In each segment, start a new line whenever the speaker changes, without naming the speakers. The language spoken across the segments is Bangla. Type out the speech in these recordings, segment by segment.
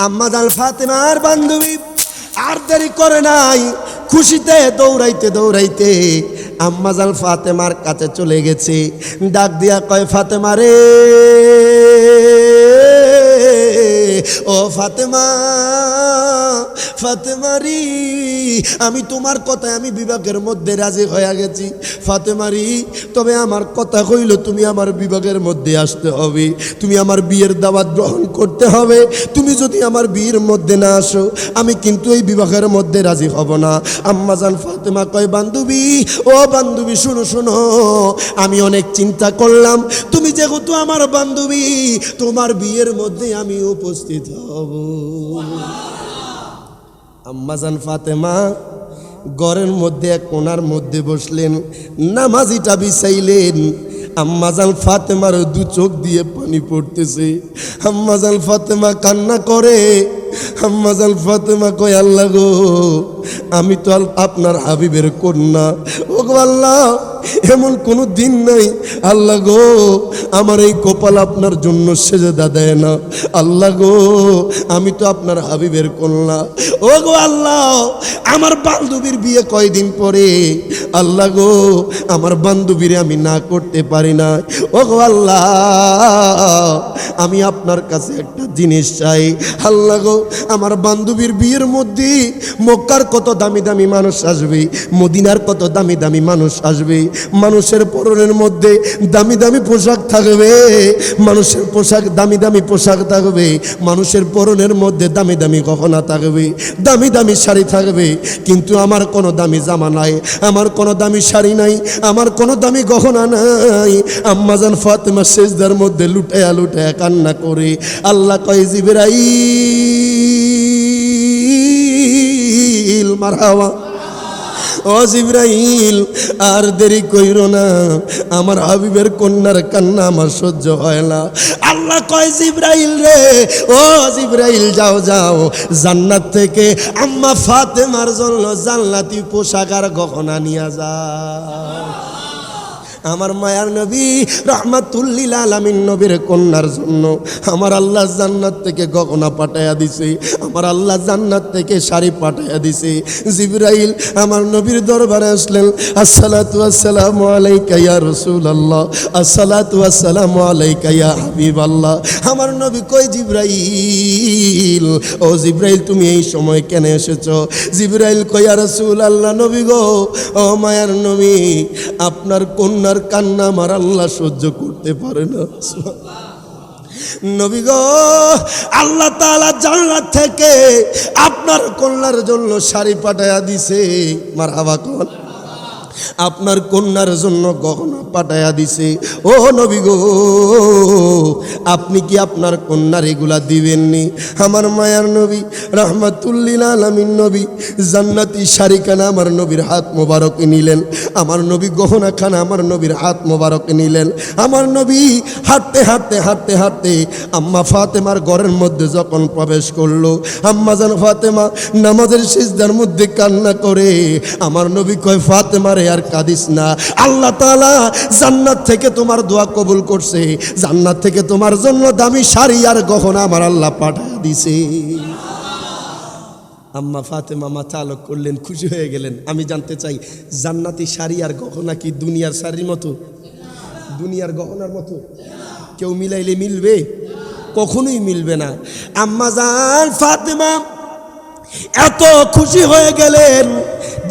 আম্মা জান ফাতেমার বান্ধবী আর দেরি করে নাই, খুশিতে দৌড়াইতে দৌড়াইতে আম্মা জান ফাতেমার কাছে চলে গেছে। ডাক দিয়া কয়, ফাতেমা রে, ও ফাতেমা, ফাতেমারি, আমি তোমার কথায় আমি বিভাগের মধ্যে রাজি হয়ে গেছি। ফাতেমারি, তবে আমার কথা কইল তুমি আমার বিভাগের মধ্যে আসতে হবে, তুমি আমার বিয়ের দাওয়াত গ্রহণ করতে হবে। তুমি যদি আমার বিয়ের মধ্যে না আসো আমি কিন্তু এই বিভাগের মধ্যে রাজি হব না। আম্মা জান ফাতেমা কয়, বান্ধবী, ও বান্ধবী, শুনো শুনো, আমি অনেক চিন্তা করলাম, তুমি যেহেতু আমার বান্ধবী তোমার বিয়ের মধ্যে আমি উপস্থিত হব। আম্মা জান ফাতেমা ঘরের মধ্যে এক কোণার মধ্যে বসলেন, নামাজিটা বিছাইলেন। আম্মা জান ফাতেমার দু চোখ দিয়ে পানি পড়তেছে। আম্মা জান ফাতেমা কান্না করে। আম্মা জান ফাতেমা কয়, আল্লাহ গো, আমি তো আপনার হাবিবের কন্যা। ও গো আল্লাহ, এমন কোনো দিন নাই আল্লাহ গো আমার এই কপাল আপনার জন্য সেজদা দেয় না। আল্লাহ গো, আমি তো আপনার হাবিবের কন্যা। ও গো আল্লাহ, আমার বান্ধবীর বিয়ে কয়দিন পরে, আল্লাহ গো আমার বান্ধবীরে আমি না করতে পারি না। ও গো আল্লাহ, আমি আপনার কাছে একটা জিনিস চাই। আল্লাহ গো, আমার বান্ধবীর বিয়ের মধ্যে মক্কার কত দামি দামি মানুষ আসবে, মদিনার কত দামি দামি মানুষ আসবে, মানুষের পরনের মধ্যে দামি দামি পোশাক থাকবে, মানুষের পোশাক দামি দামি পোশাক থাকবে, মানুষের পরনের মধ্যে দামি দামি গহনা থাকবে, দামি দামি শাড়ি থাকবে, কিন্তু আমার কোনো দামি জামা নাই, আমার কোনো দামি শাড়ি নাই, আমার কোনো দামি গহনা নাই। আম্মা জান ফাতেমা সেজদার মধ্যে লুটায়া লুটায়া কান্না করে। আল্লাহ কয়, জিবরাইল, মারহাবা, ও জিবরাইল, আর দেরি কইরো না, আমার হাবিবের কন্যার কান্না আমার সহ্য হয় না। আল্লাহ কয়, জিবরাইল রে, ও জিবরাইল, যাও যাও, জান্নাত থেকে আম্মা ফাতেমার জন্য জান্নাতি পোশাক আর গহনা নিয়ে যাও। আমার মায়ার নবী রাহমাতুল্লিল আলামিন নবীর কন্যার জন্য আমার আল্লাহ জান্নাত থেকে গহনা পাঠাইয়া দিছে, আমার আল্লাহ জান্নাত থেকে শাড়ি পাঠাইয়া দিছে। জিবরাইল আমার নবীর দরবারে আসলেন। আসসালাতু ওয়াসসালামু আলাইকা ইয়া রাসূলুল্লাহ, আসসালাতু ওয়াসসালামু আলাইকা ইয়া হাবিবাল্লাহ। আমার নবী কই, জিবরাইল, ও জিবরাইল, তুমি এই সময় কেন এসেছো? জিবরাইল কই, ইয়া রাসূলুল্লাহ, নবী গো, ও মায়ার নবী, আপনার কন্যার কান্না আমার আল্লাহ সহ্য করতে পারে না। নবী গো, আল্লাহ তাআলা জান্নাত থেকে আপনার কন্যার জন্য শাড়ি পাঠায়া দিছে। মারহাবা কোন, আপনার কন্যার জন্য গহনা পাঠায়া দিছে। ও নবী গো, আপনি কি আপনার কন্যার এগুলা দিবেননি? আমার মায়ার নবী রাহমাতুল্লিল আলামিন নবী জান্নাতি শাড়িখানা আমার নবীর হাত মোবারকে নিলেন, আমার নবী গহনা খানা আমার নবীর হাত মোবারকে নিলেন। আমার নবী হাঁটতে হাঁটতে হাঁটতে হাঁটতে আম্মা ফাতেমার ঘরের মধ্যে যখন প্রবেশ করলো, আম্মা জান ফাতেমা নামাজের সিজদার মধ্যে কান্না করে। আমার নবী কয়, ফাতেমা রে, আর কাঁদিস না, আল্লাহ তাআলা জান্নাত থেকে তোমার দোয়া কবুল করছে, জান্নাত থেকে তোমার জন্য দামি শাড়ি আর গহনা আমার আল্লাহ পাঠিয়ে দিছে। আম্মা ফাতেমা মাথা আলোক করলেন, খুশি হয়ে গেলেন। আমি জানতে চাই, জান্নাতি শাড়ি আর গহনা কি দুনিয়ার শাড়ির মতো, দুনিয়ার গহনার মতো? কেউ মিলাইলে মিলবে? কখনোই মিলবে না। আম্মা জান ফাতেমা এত খুশি হয়ে গেলেন,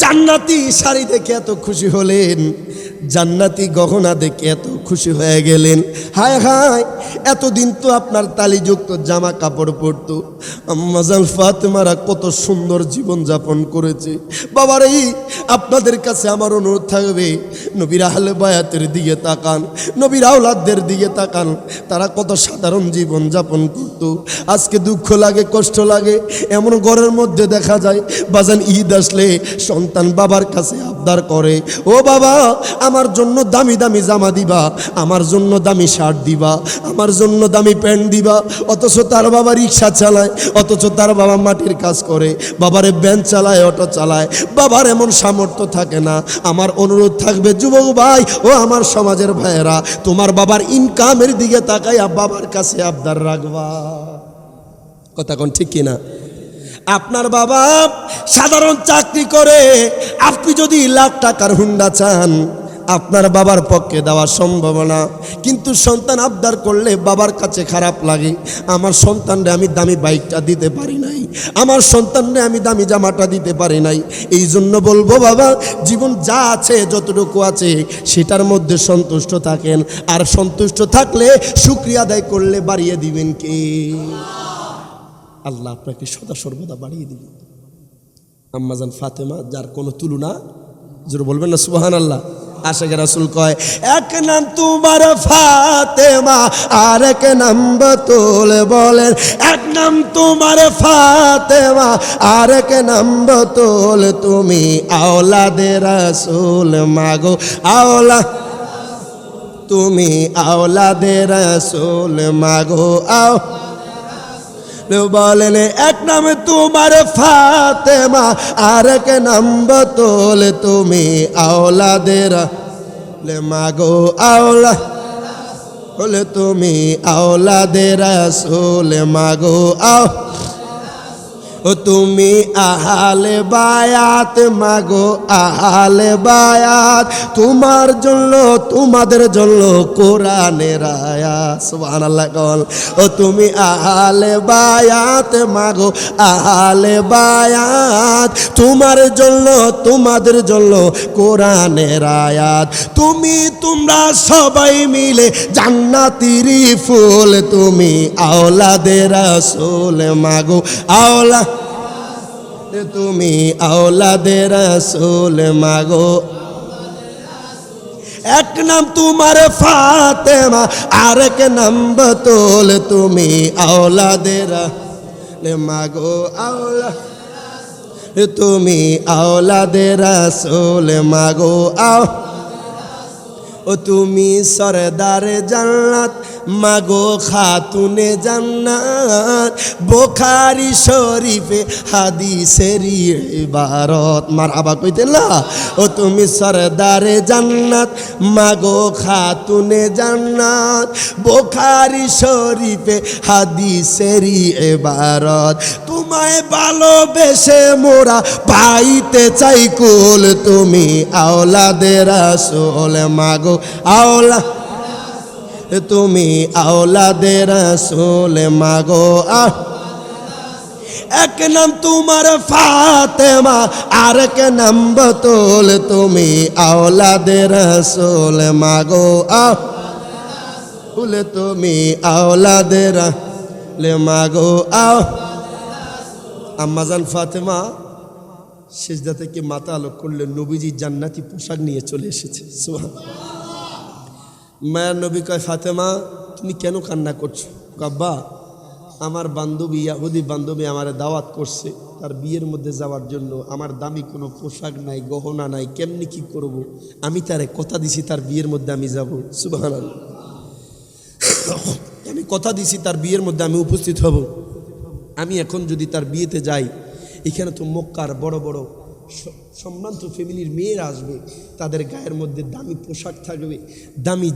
জান্নাতি শাড়ি দেখে এত খুশি হলেন, জান্নাতি গহনা দেখে এত খুশি হয়ে গেলেন। হায় হায়, এতদিন তো আপনার তালিযুক্ত জামা কাপড় পরতো, আম্মা জান ফাতেমারা কত সুন্দর জীবন যাপন করেছে। বাবারে, আপনাদের কাছে আমার অনুরোধ থাকবে, নবীর আহলে বায়াতের দিকে তাকান, নবীর আওলাদদের দিকে তাকান, তারা কত সাধারণ জীবন যাপন করত। আজকে দুঃখ লাগে, কষ্ট লাগে, এমন ঘরের মধ্যে দেখা যায় বাজান ঈদ আসলে সন্তান বাবার কাছে আবদার করে, ও বাবা, আমার জন্য দামি দামি জামা দিবা, আমার জন্য দামি শার্ট দিবা, আমার জন্য দামি প্যান্ট দিবা। অথচ তার বাবা রিক্সা চালায়, অথচ তার বাবা মাটির কাজ করে, বাবারে ভ্যান চালায়, অটো চালায়, বাবার এমন সামর্থ্য থাকে না। আমার অনুরোধ থাকবে যুবক ভাই ও আমার সমাজের ভাইয়েরা, তোমার বাবার ইনকামের দিকে তাকাইয়া বাবার কাছে আবদার রাখবা। কথা কোন ঠিক কিনা? আপনার বাবা সাধারণ চাকরি করে, আপনি যদি লাখ টাকার হুন্ডা চান আপনার বাবার পক্ষে দেওয়া সম্ভব না। কিন্তু সন্তান আবদার করলে বাবার কাছে খারাপ লাগে, আমার সন্তানরে আমি দামি বাইকটা দিতে পারি নাই, আমার সন্তানরে আমি দামি জামাটা দিতে পারি নাই। এই জন্য বলবো বাবা, জীবন যা আছে যতটুকু আছে সেটার মধ্যে সন্তুষ্ট থাকেন, আর সন্তুষ্ট থাকলে শুকরিয়া আদায় করলে বাড়িয়ে দিবেন কে? আল্লাহ আপনাকে সদা সর্বদা বাড়িয়ে দিবেন। আম্মাজান ফাতেমা, যার কোনো তুলনা, জোরে বলবেন না সুবহানাল্লাহ। আশিক রাসূল কয়, এক নাম তোমার ফাতেমা আর এক নাম বাতুল, বলেন এক নাম তোমার ফাতেমা আর এক নাম বাতুল, তুমি আওলাদে রাসূল মাগো আওলা, তুমি আওলাদে রাসূল মাগো আও, বলেন এক নাম তোমার ফাতেমা আর এক নাম বাতুল, তুমি আওলাদের মাগো আওলা, বলে তুমি আওলাদের রাসূল মাগো আও, ও তুমি আহলে বায়াত মাগো আহলে বায়াত, তোমার জন্য তোমাদের জন্য কোরআনের আয়াত, সুবহানাল্লাহ কল। ও তুমি আহলে বায়াত মাগো আহলে বায়াত, তোমার জন্য তোমাদের জন্য কোরআনের আয়াত, তুমি তোমরা সবাই মিলে জান্নাতের ফুল, তুমি আওলাদে রাসূল মাগো আওলা, তুমি আওলাদে রাসূল মাগো। এক নাম তোমার ফাতেমা আর এক নাম বাতুল, তুমি আওলাদে রাসূল মাগো আওলা, তুমি আওলাদে রাসূল মাগো আও, ও তুমি সরদারে জান্নাত মাগো খাতুনে জান্নাত, বুখারী শরীফে হাদিসের ইবারত, মারহাবা কইতেন না? ও তুমি সরদারে জান্নাত মাগো খাতুনে জান্নাত, বুখারী শরীফে হাদিসের ইবারত, তোমায় ভালোবেসে মোরা পাইতে চাই কুল, তুমি আওলাদে রাসূল মাগো আওলা, তুমি আওলাদে রাসূল মাগো আহ। এক নাম তোমার ফাতেমা আর এক নাম বাতুল, তুমি আওলাদে রাসূল মাগো আহ, বলে তুমি আওলাদে রাসূল মাগো আহ। আম্মাজান ফাতেমা সিজদা থেকে মাথা আলোক করলেন, নবীজি জান্নাতি পোশাক নিয়ে চলে এসেছে। সুবহানাল্লাহ। মায়ের নবী কয়, ফাতেমা তুমি কেন কান্না করছো? আব্বা, আমার বান্ধবী ইহুদি বান্ধবী আমারে দাওয়াত করছে তার বিয়ের মধ্যে যাওয়ার জন্য, আমার দামি কোনো পোশাক নাই, গহনা নাই, কেমনি কি করব? আমি তারে কথা দিছি তার বিয়ের মধ্যে আমি যাব। সুবহানাল্লাহ। আমি কথা দিছি তার বিয়ের মধ্যে আমি উপস্থিত হব। আমি এখন যদি তার বিয়েতে যাই, এখানে তো মক্কার বড় বড় সম্ভ্রান্ত ফ্যামিলির মেয়েরা আসবে, তাদের গায়ের মধ্যে দামি পোশাক থাকবে, দামি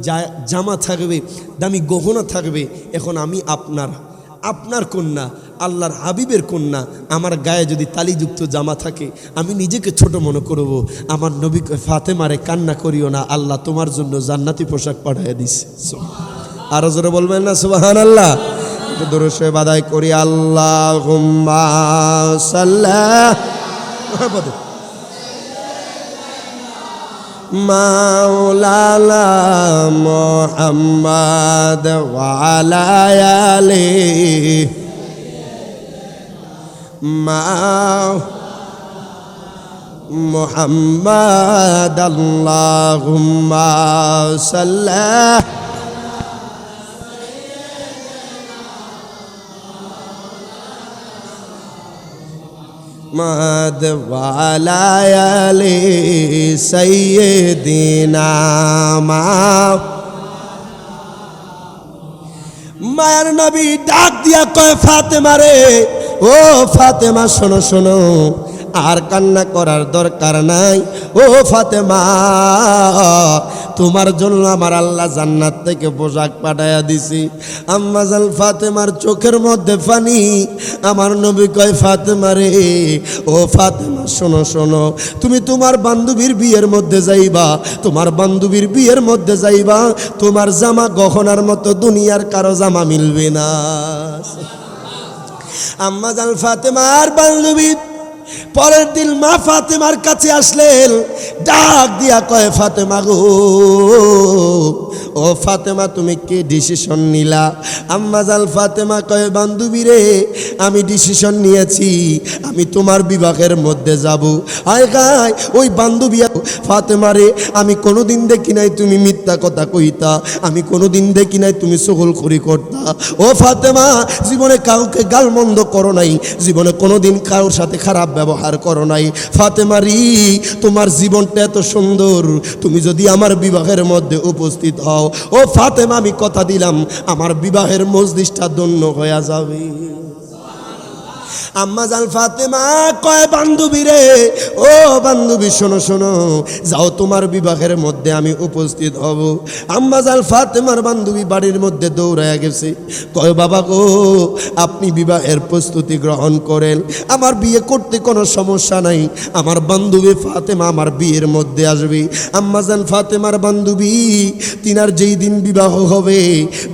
জামা থাকবে, দামি গহনা থাকবে। এখন আমি আপনার কন্যা, আল্লাহর হাবিবের কন্যা, আমার গায়ে যদি তালিযুক্ত জামা থাকে আমি নিজেকে ছোট মনে করব। আমার নবী ফাতেমারে কান্না করিও না, আল্লাহ তোমার জন্য জান্নাতি পোশাক পাঠিয়ে দিছে। আরো জোরে বলবেন না সুবহানাল্লাহ? দরুদ শরীফ আদায় করি। আল্লাহুম্মা সাল্লি মাওলানা মুহাম্মদ ওয়া আলা আলিহি মুহাম্মদ, আল্লাহুম্মা সাল্লি মাদ ওয়া আলা আলিহি সাইয়্যিদিনা। মায়ের নবী ডাক দিয়া কয়, ফাতেমা রে, ও ফাতেমা শোনো শোনো, আর কান্না করার দরকার নাই। ও ফাতেমা, তোমার জন্য আমার আল্লাহ জান্নাত থেকে পোশাক পাঠাইয়া দিছি। আম্মা জান ফাতেমার চোখের মধ্যে পানি। আমার নবী কয় ফাতেমা রে, ও ফাতেমা শোনো শোনো, তুমি তোমার বান্ধবীর বিয়ের মধ্যে যাইবা, তোমার বান্ধবীর বিয়ের মধ্যে যাইবা, তোমার জামা গহনার মতো দুনিয়ার কারো জামা মিলবে না। আম্মা জান ফাতেমার বান্ধবী পরের দিন মা ফাতেমার কাছে আসলেন, ডাক দিয়া কয় ফাতেমা গো, ও ফাতেমা তুমি কি ডিসিশন নিলা? আম্মা জান ফাতেমা কয় বান্ধবী রে, আমি ডিসিশন নিয়েছি, আমি তোমার বিবাহের মধ্যে যাব। আয় গায় ওই বান্ধবী ফাতেমা রে, আমি কোনোদিন দেখি নাই তুমি মিথ্যা কথা কইতা, আমি কোনোদিন দেখি নাই তুমি চগলখড়ি করতা। ও ফাতেমা, জীবনে কাউকে গালমন্দ করো নাই, জীবনে কোনোদিন কারোর সাথে খারাপ ব্যবহার করো নাই। ফাতেমা রি, তোমার জীবনটা এত সুন্দর, তুমি যদি আমার বিবাহের মধ্যে উপস্থিত হও, ও ফাতেমা আমি কথা দিলাম আমার বিবাহের মজলিসটা ধন্য হয়ে যাবে। আম্মা জান ফাতেমা কয় বান্ধবী রে, ও বান্ধবী শোনো শোনো, যাও তোমার বিবাহের মধ্যে আমি উপস্থিত হব। আম্মা জান ফাতেমার বান্ধবী বাড়ির মধ্যে দৌড়াইয়া গেছে, কয় বাবা গো, আপনি বিবাহের প্রস্তুতি গ্রহণ করেন, আমার বিয়ে করতে কোনো সমস্যা নাই, আমার বান্ধবী ফাতেমা আমার বিয়ের মধ্যে আসবে। আম্মা জান ফাতেমার বান্ধবী তিনার যেই দিন বিবাহ হবে,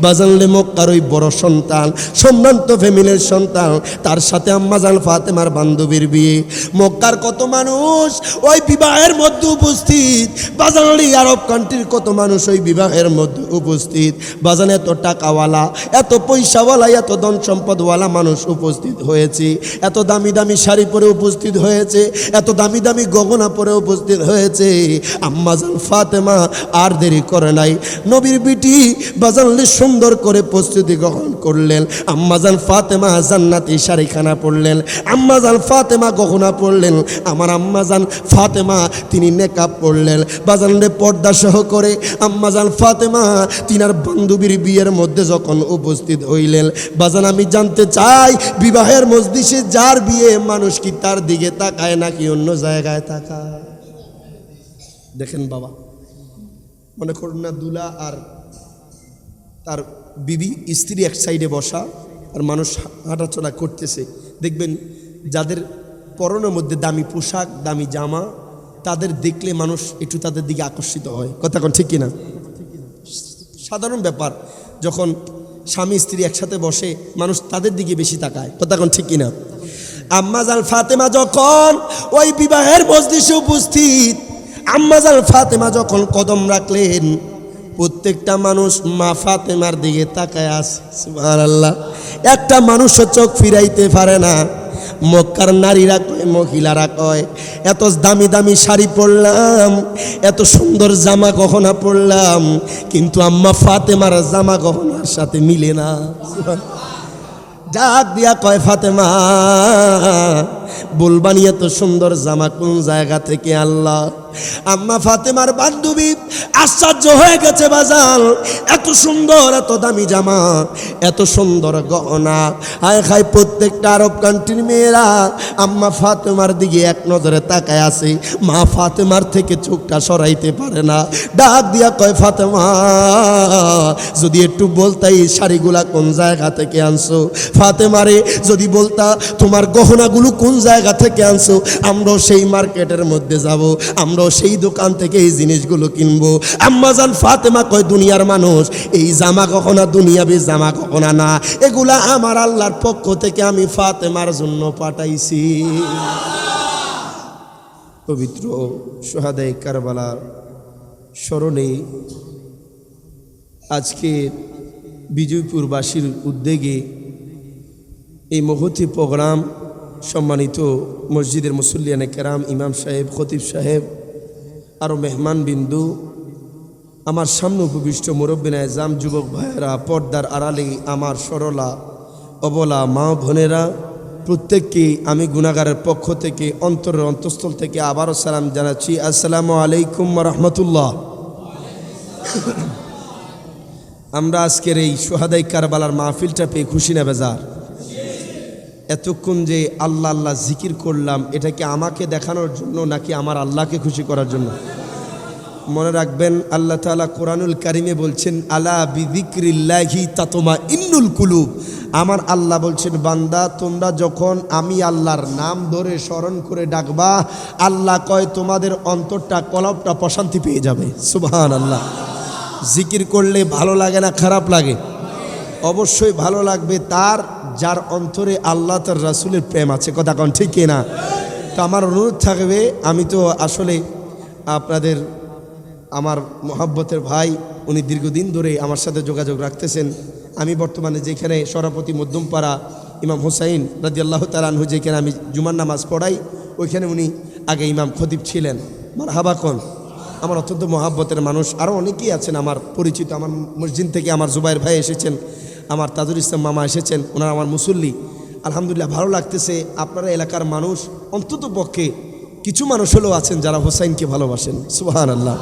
বাজানলে মক্কার ওই বড় সন্তান, সম্ভ্রান্ত ফ্যামিলির সন্তান, তার সাথে আম্মা জান ফাতেমার বান্ধবীর বিয়ে। মক্কার কত মানুষ ওই বিবাহের মধ্যে উপস্থিত, বাজানলি আরব কান্ট্রির কত মানুষ ওই বিবাহের মধ্যে উপস্থিত। বাজান এত টাকাওয়ালা, এত পয়সাওয়ালা, এত ধন সম্পদওয়ালা মানুষ উপস্থিত হয়েছে, এত দামি দামি শাড়ি পরে উপস্থিত হয়েছে, এত দামি দামি গহনা পরে উপস্থিত হয়েছে। আম্মা জান ফাতেমা আর দেরি করে নাই, নবীর বিটি বাজানলি সুন্দর করে প্রস্তুতি গ্রহণ করলেন। আম্মা জান ফাতেমা জান্নাতি শাড়িখানা পরলেন, আম্মা জান ফাতেমা গহনা পরলেন, আমার আম্মা জান ফাতেমা তিনি নেকাব পরলেন। বাজানলে পর্দা সহ করে আম্মা জান ফাতেমা তিনার বান্ধবীর বিয়ের মধ্যে যখন উপস্থিত হইলেন, বাজান আমি জানতে চাই বিবাহের মজলিসে যার বিয়ে, মানুষ কি তার দিকে তাকায় নাকি অন্য জায়গায় তাকায়? দেখেন বাবা, মনে করুন না দুলা আর তার বিবি স্ত্রী এক সাইডে বসা, আর মানুষ হাঁটাচলা করতেছে, দেখবেন যাদের পরনের মধ্যে দামি পোশাক, দামি জামা, তাদের দেখলে মানুষ একটু তাদের দিকে আকর্ষিত হয়। কথা কোন ঠিক কিনা? সাধারণ ব্যাপার, যখন স্বামী স্ত্রী একসাথে বসে মানুষ তাদের দিকে বেশি তাকায়। কথা কোন ঠিক কিনা? আম্মা জান ফাতেমা যখন ওই বিবাহের মজলিসে উপস্থিত, আম্মা জান ফাতেমা যখন কদম রাখলেন, প্রত্যেকটা মানুষ মা ফাতেমার দিকে তাকায় আছে। সুবহানাল্লাহ, একটা মানুষও চোখ ফিরাইতে পারে না। মক্কার নারীরা কয়, মহিলারা কয়, এত দামি দামি শাড়ি পরলাম, এত সুন্দর জামা গহনা পরলাম, কিন্তু আম্মা ফাতেমার জামা গহনার সাথে মিলে না। ডাক দিয়া কয় ফাতেমা, বলবানি এত সুন্দর জামা কোন জায়গা থেকে আল্লাহ? আম্মা ফাতেমার বান্ধবী আশ্চর্য হয়ে গেছে, বাজান এত সুন্দর, এত দামি জামা, এত সুন্দর গহনা, হায় খাই প্রত্যেকটা আরব কান্ট্রির মেয়েরা আম্মা ফাতেমার দিকে এক নজরে তাকায় আছে, মা ফাতেমার থেকে চোখটা সরাইতে পারে না। ডাক দিয়া কয় ফাতেমা, যদি একটু বলতা এই শাড়িগুলা কোন জায়গা থেকে আনছো? ফাতেমারে যদি বলতা তোমার গহনাগুলো কোন জায়গা থেকে আনছো, আমরাও সেই মার্কেটের মধ্যে যাব, আমরাও সেই দোকান থেকে এই জিনিসগুলো কিনবো। আম্মা জান ফাতেমা কয়, দুনিয়ার মানুষ এই জামা গহনা দুনিয়াবি জামা গহনা না, এগুলা আমার আল্লাহর পক্ষ থেকে আমি ফাতেমার জন্য পাঠাইছি। পবিত্র শুহাদায়ে কারবালার স্মরণে আজকে বিজয়পুরবাসীর উদ্যোগে এই মহতি প্রোগ্রাম, সম্মানিত মসজিদের মুসল্লিয়ানে কেরাম, ইমাম সাহেব, খতিব সাহেব, আরও মেহমান বিন্দু, আমার সামনে উপবিষ্ট মুরব্বিনা এজাম, যুবক ভাইয়েরা, পর্দার আড়ালে আমার সরলা অবলা মা বোনেরা, প্রত্যেককে আমি গুনাহগারের পক্ষ থেকে অন্তরের অন্তঃস্থল থেকে আবারও সালাম জানাচ্ছি। আসসালামু আলাইকুম ওয়া রাহমাতুল্লাহ। আমরা আজকের এই শুহাদায়ে কারবালার মাহফিলটা পেয়ে খুশি না বেজার? এতক্ষণ যে আল্লাহ আল্লাহ জিকির করলাম, এটা কি আমাকে দেখানোর জন্য নাকি আমার আল্লাহকে খুশি করার জন্য? মনে রাখবেন আল্লাহ তাআলা কোরআনুল কারিমে বলছেন আলা বিযিক্রিল্লাহি তাতমাইন্নুল কুলুব। আমার আল্লাহ বলছেন বান্দা তোমরা যখন আমি আল্লাহর নাম ধরে স্মরণ করে ডাকবা, আল্লাহ কয় তোমাদের অন্তরটা কলবটা প্রশান্তি পেয়ে যাবে। সুবহানাল্লাহ। জিকির করলে ভালো লাগে না খারাপ লাগে? অবশ্যই ভালো লাগবে তার যার অন্তরে আল্লাহ তার রাসূলের প্রেম আছে। কথা কোন ঠিক কিনা? তো আমার অনুরোধ থাকবে, আমি তো আসলে আপনাদের আমার মহব্বতের ভাই, উনি দীর্ঘদিন ধরে আমার সাথে যোগাযোগ রাখতেছেন। আমি বর্তমানে যেখানে সরাপতি মধ্যমপাড়া ইমাম হুসাইন রাদিয়াল্লাহু তাআলা আনহু যেখানে আমি জুমার নামাজ পড়াই, ওইখানে উনি আগে ইমাম খতিব ছিলেন। মারহাবা কোন। আমার অত্যন্ত মহব্বতের মানুষ। আরও অনেকেই আছেন আমার পরিচিত। আমার মসজিদ থেকে আমার জুবাইর ভাই এসেছেন, আমার তাজুল ইসলাম মামা এসেছেন, ওনারা আমার মুসল্লি। আলহামদুলিল্লাহ ভালো লাগতেছে। আপনারা এলাকার মানুষ অন্তত পক্ষে কিছু মানুষ হলেও আছেন যারা হোসাইনকে ভালোবাসেন। সুবহানাল্লাহ।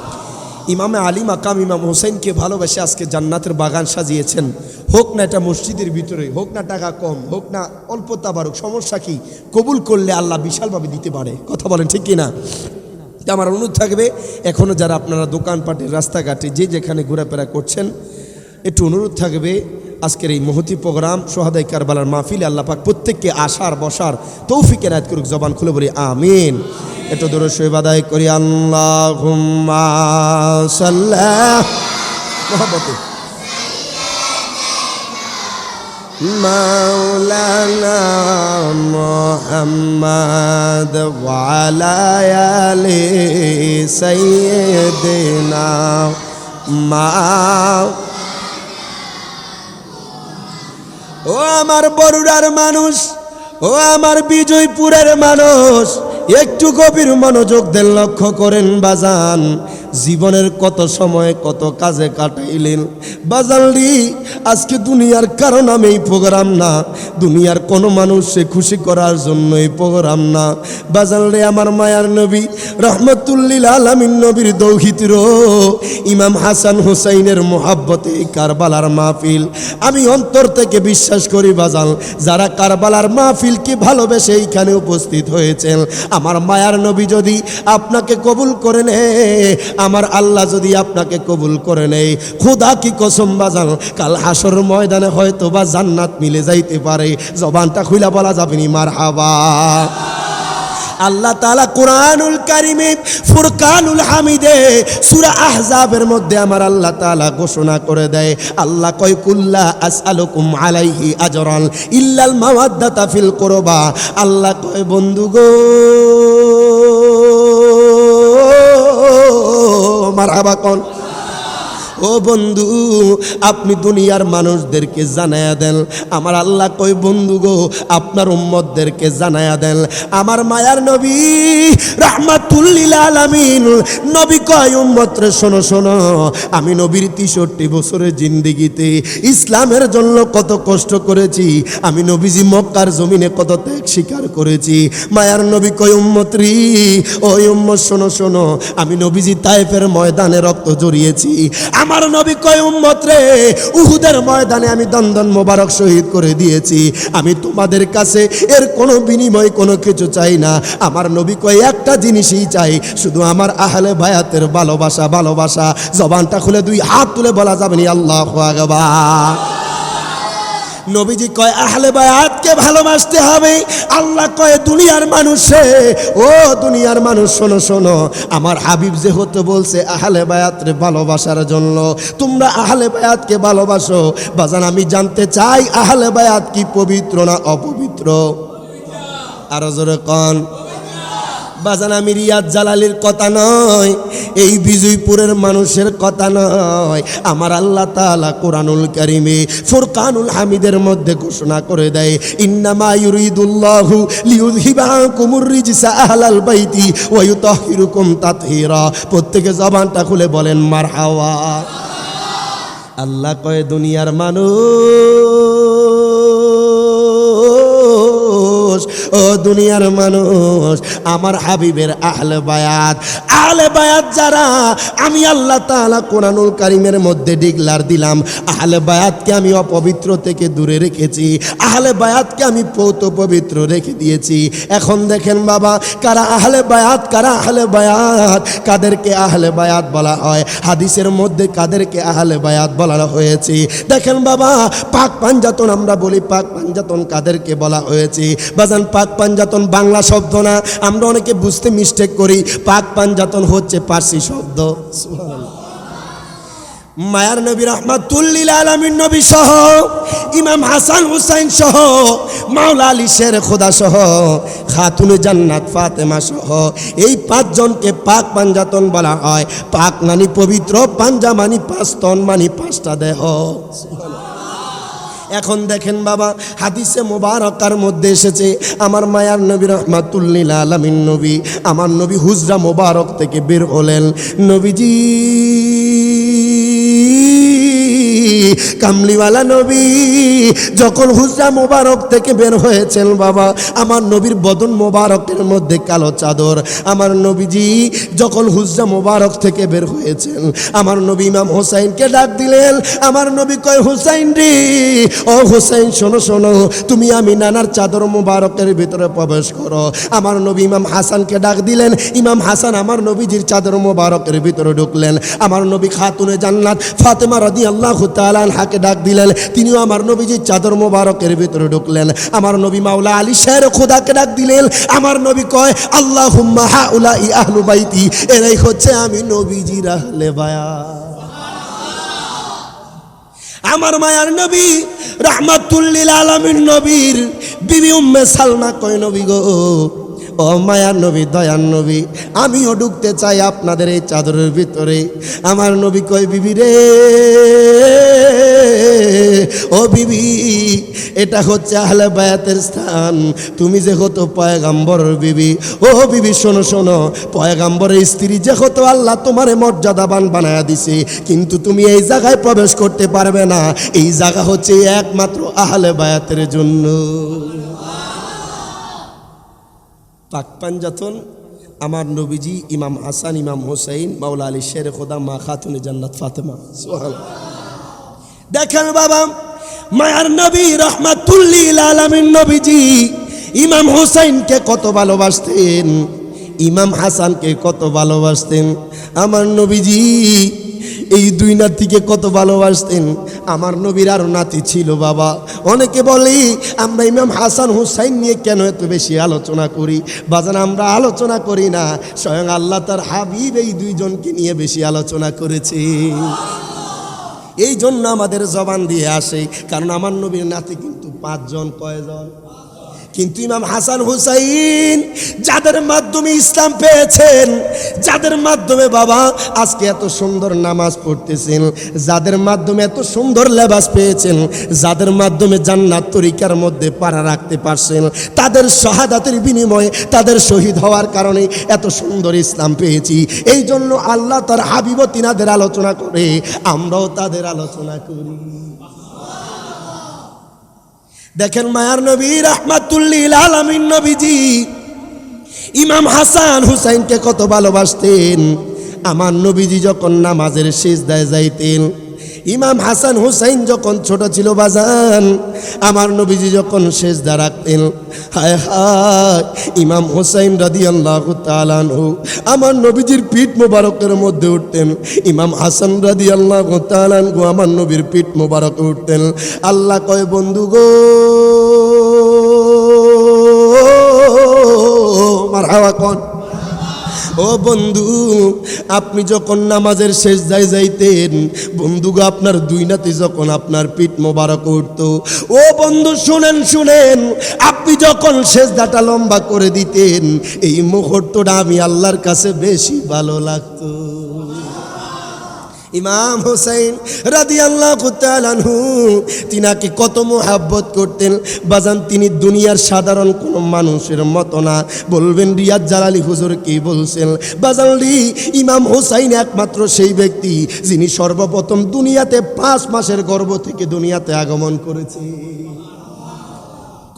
ইমামে আলী মাকাম ইমাম হোসাইনকে ভালোবেসে আজকে জান্নাতের বাগান সাজিয়েছেন। হোক না এটা মসজিদের ভিতরে, হোক না টাকা কম, হোক না অল্প তাবারুক, সমস্যা কি? কবুল করলে আল্লাহ বিশালভাবে দিতে পারে। কথা বলেন ঠিক কিনা? আমার অনুরোধ থাকবে এখনও যারা আপনারা দোকানপাটের রাস্তাঘাটে যে যেখানে ঘোরাফেরা করছেন, একটু অনুরোধ থাকবে আজকের এই মহতি প্রোগ্রাম সোহাদাই কারবালার মাহফিলে আল্লাহ পাক প্রত্যেককে আসার বসার তৌফিক এনায়েত করুক। জবান খুলে বলি আমিন। একটু দরুদ শরীফ আদায় করি। আল্লাহুম্মা সাল্লি মহব্বতে মাওলানা মুহাম্মদ ওয়া আলা আলি সাইয়্যিদিনা মা। ও আমার বরুড়ার মানুষ, ও আমার বিজয়পুরের মানুষ, একটু গভীর মনোযোগ দেন, লক্ষ্য করেন বাজান। জীবনের কত সময় কত কাজে কাটাইলেন বাজানলি। আজকে দুনিয়ার কারণ আমি এই প্রোগ্রাম না, দুনিয়ার কোনো মানুষকে খুশি করার জন্য এই প্রোগ্রাম না বাজানলে। আমার মায়ার নবী রহমতুল্লিল আলামিন নবীর দৌহিত্র ইমাম হাসান হুসাইনের মোহাব্বতে কারবালার মাহফিল। আমি অন্তর থেকে বিশ্বাস করি বাজান, যারা কারবালার মাহফিলকে ভালোবেসে এইখানে উপস্থিত হয়েছেন, আমার মায়ার নবী যদি আপনাকে কবুল করে নেয়, আমার আল্লাহ যদি আপনাকে কবুল করে নেয়, খোদা কি কসম বাজান, কাল হাসর ময়দানে হয়তো বা জান্নাত মিলে যাইতে পারে। জবানটা খুইলা বলা যাবে নি মারহাবা। আল্লাহ তাআলা কোরআনুল কারিমে ফুরকানুল হামিদে সূরা আহজাবের মধ্যে আমার আল্লাহ তাআলা ঘোষণা করে দেয়, আল্লাহ কয় কুল্লা আসআলুকুম আলাইহি আজরান ইল্লাল মাওয়াদ্দাতা ফিল কুরবা। আল্লাহ কয় বন্ধু গো, মারহাবা কোন। ও বন্ধু, আপনি দুনিয়ার মানুষদেরকে জানায়া দেন, আমার আল্লাহ কয় বন্ধু গো আপনার উম্মতদেরকে জানায়া দেন। আমার মায়ার নবী রাহমাতুল লিল আলামিন নবী কয় উম্মত রে শোনো শোনো, আমি নবীর 63 বছরের জিন্দেগিতে ইসলামের জন্য কত কষ্ট করেছি, আমি নবীজি মক্কার জমিনে কত ত্যাগ স্বীকার করেছি। মায়ার নবী কয় উম্মত রে, ওই উম্মত শোনো শোনো, আমি নবীজি তায়েফের ময়দানে রক্ত জড়িয়েছি। আমার নবী কয় উম্মত রে, উহুদের ময়দানে আমি দন্দন মোবারক শহীদ করে দিয়েছি। আমি তোমাদের কাছে এর কোনো বিনিময় কোনো কিছু চাই না। আমার নবী কয় একটা জিনিসই চাই, শুধু আমার আহলে বায়াতের ভালোবাসা। ভালোবাসা জবানটা খুলে দুই হাত তুলে বলা যাবে নি আল্লাহু আকবার। নবীজি কয় আহলে বায়াতকে ভালোবাসতে হবে। আল্লাহ কয় দুনিয়ার মানুষে, ও দুনিয়ার মানুষ শোনো শোনো, আমার হাবিব যেহেতু বলছে আহলে বায়াতরে ভালোবাসার জন্য, তোমরা আহলে বায়াতকে ভালোবাসো। বাজান আমি জানতে চাই আহলে বায়াত কি পবিত্র না অপবিত্র? আরো জোরে কোন। বাজান আমি রিয়াদ জালালির কথা নয়, এই বিজয়পুরের মানুষের কথা নয়, আমার আল্লাহ তাআলা কোরআনুল কারিমে ফুরকানুল হামিদের মধ্যে ঘোষণা করে দেয়, ইন্নামা ইউরিদুল্লাহু লিইউযহিবা আনকুমুর রিজসা আহলাল বাইতি ওয়া ইউতাহহিরুকুম তাতহীরা। প্রত্যেকে জবানটা খুলে বলেন মারহাবা। আল্লাহ কয় দুনিয়ার মানুষ, ও দুনিয়ার মানুষ, আমার হাবিবের আহলে বায়াত যারা, আমি আল্লাহ তাআলা কোরআনুল কারীমের মধ্যে ডিক্লার দিলাম, আহলে বায়াতকে আমি অপবিত্র থেকে দূরে রেখেছি, আহলে বায়াতকে আমি পবিত্র রেখে দিয়েছি। এখন দেখেন বাবা, কারা আহলে বায়াত, কারা আহলে বায়াত, কাদেরকে আহলে বায়াত বলা হয়, হাদিসের মধ্যে কাদেরকে আহলে বায়াত বলা হয়েছে। দেখেন বাবা, পাক পাঞ্জাতন আমরা বলি, পাক পাঞ্জাতন কাদেরকে বলা হয়েছে? বাজান, পাক পাঞ্জাতন বাংলা শব্দ না, আমরা অনেকে বুঝতে মিস্টেক করি। পাক পাঞ্জাতন হচ্ছে পার্সি শব্দ। সুবহানাল্লাহ। মায়ার নবী রাহমাতুল লিল আলামিন নবী সহ, ইমাম হাসান হুসাইন সহ, মাওলা আলী শের খোদা সহ, খাতুনে জান্নাত ফাতেমা সহ, এই পাঁচজনকে পাক পাঞ্জাতন বলা হয়। পাক মানে পবিত্র, পাঞ্জা মানে পাঁচতন মানে পাঁচটা দেহ। এখন দেখেন বাবা, হাদিসে মোবারকার মধ্যে এসেছে, আমার মায়ার নবী রাহমাতুল লিল আলামিন নবী, আমার নবী হুজরা মোবারক থেকে বের হলেন। নবীজি কামলিওয়ালা নবী যখন হুজরা মোবারক থেকে বের হয়েছেন বাবা, আমার নবীর বদন মোবারকের মধ্যে কালো চাদর। আমার নবীজি যখন হুজরা মোবারক থেকে বের হয়েছেন, আমার নবী ইমাম হোসাইনকে ডাক দিলেন। আমার নবী কয়, হোসাইন রে, ও হোসাইন, শোনো শোনো, তুমি আমি নানার চাদর মোবারকের ভিতরে প্রবেশ করো। আমার নবী ইমাম হাসানকে ডাক দিলেন। ইমাম হাসান আমার নবীজির চাদর মোবারকের ভিতরে ঢুকলেন। আমার নবী খাতুনে জান্নাত ফাতেমা রাদিয়াল্লাহু তাআলা আনহাকে ডাক দিলেন, তিনিও আমার নবীজির চাদর মোবারকের ভিতরে ঢুকলেন। আমার নবী মাওলা আলী শের খোদাকে ডাক দিলেন। আমার নবী কয়, আল্লাহুম্মা হাউলাই আহলু বাইতি, এরাই হচ্ছে আমি নবীজির আহলে বায়াত। আমার মায়ার নবী রাহমাতুল লিল আলামিন নবীর বিবি উম্মে সালমা কয়, নবী গো, ও মায়ার নবী, দয়ার নবী, আমিও ঢুকতে চাই আপনাদের এই চাদরের ভিতরে। আমার নবী কয়, বিবি রে, ও বিবি, এটা হচ্ছে আহলে বায়াতের স্থান, তুমি যে হতো পয়গাম্বরের বিবি। ও বিবি, শোনো শোনো, পয়গাম্বরের স্ত্রী যে হতো আল্লাহ তোমারে মর্যাদাবান বানায়া দিছে, কিন্তু তুমি এই জায়গায় প্রবেশ করতে পারবে না। এই জায়গা হচ্ছে একমাত্র আহলে বায়াতের জন্য। পাক পাঞ্জাতন আমার নবীজি, ইমাম হাসান, ইমাম হোসাইন, মাওলা আলী শের খোদা, মা খাতুনে জান্নাত ফাতেমা। সুবহানাল্লাহ। দেখেন বাবা, মায়ার নবী রাহমাতুল লিল আলামিন নবীজি ইমাম হোসাইনকে কত ভালোবাসতেন, ইমাম হাসানকে কত ভালোবাসতেন। আমার নবীজি এই দুই নাতিকে কত ভালোবাসতেন। আমার নবীর আরো নাতি ছিল বাবা। অনেকে বলে আমরা ইমাম হাসান হুসাইন নিয়ে কেন এত বেশি আলোচনা করি? বাজান, আমরা আলোচনা করি না, স্বয়ং আল্লাহ তার হাবিব এই দুইজনকে নিয়ে বেশি আলোচনা করেছে। এই জন্য আমাদের জবান দিয়ে আসে, কারণ আমার নবীর নাতি কিন্তু পাঁচজন। কয়জন? কিন্তু ইমাম হাসান হুসাইন যাদের মাধ্যমে ইসলাম পেয়েছেন, যাদের মাধ্যমে বাবা আজকে এত সুন্দর নামাজ পড়তেছেন, যাদের মাধ্যমে এত সুন্দর লেবাস পেয়েছেন, যাদের মাধ্যমে জান্নাত তরিকার মধ্যে পাড়া রাখতে পারছেন, তাদের শাহাদাতের বিনিময়ে, তাদের শহীদ হওয়ার কারণে এত সুন্দর ইসলাম পেয়েছি। এই জন্য আল্লাহ তার হাবিবও তিনাদের আলোচনা করে, আমরাও তাদের আলোচনা করি। দেখেন মায়ার নবী রাহমাতুল লিল আলামিন নবীজি ইমাম হাসান হুসাইনকে কত ভালোবাসতেন। আমার নবীজি যখন নামাজের সিজদায় যাইতেন, ইমাম হাসান হুসাইন যখন ছোট ছিল বাজান, আমার নবীজি যখন সিজদা রাখতেন, হায় হায়, ইমাম হুসাইন রাদিয়াল্লাহু তাআলা আনহু আমার নবীজির পিঠ মোবারকের মধ্যে উঠতেন। ইমাম হাসান রাদিয়াল্লাহু তাআলা আনহু আমার নবীর পিঠ মোবারকে উঠতেন। আল্লাহ কয়, বন্ধু গো, মারহাবা কোন, ও বন্ধু, আপনি যখন নামাজের সিজদায় যাইতেন, বন্ধুগো, আপনার দুই নাতি যখন আপনার পিঠ মোবারক উঠত, ও বন্ধু শুনেন শুনেন, আপনি যখন সিজদাটা লম্বা করে দিতেন, এই মুহূর্তটা আমি আল্লাহর কাছে বেশি ভালো লাগতো। ইমাম হোসাইন রাদিয়াল্লাহু তাআলা আনহু তিনাকে কত মোহাব্বত করতেন বাজান। তিনি দুনিয়ার সাধারণ কোনো মানুষের মতো না। বলবেন রিয়াজ জালালি হুজুর কি বলছেন? বাজান লি, ইমাম হোসাইন একমাত্র সেই ব্যক্তি যিনি সর্বপ্রথম দুনিয়াতে 5 মাসের গর্ভ থেকে দুনিয়াতে আগমন করেছে।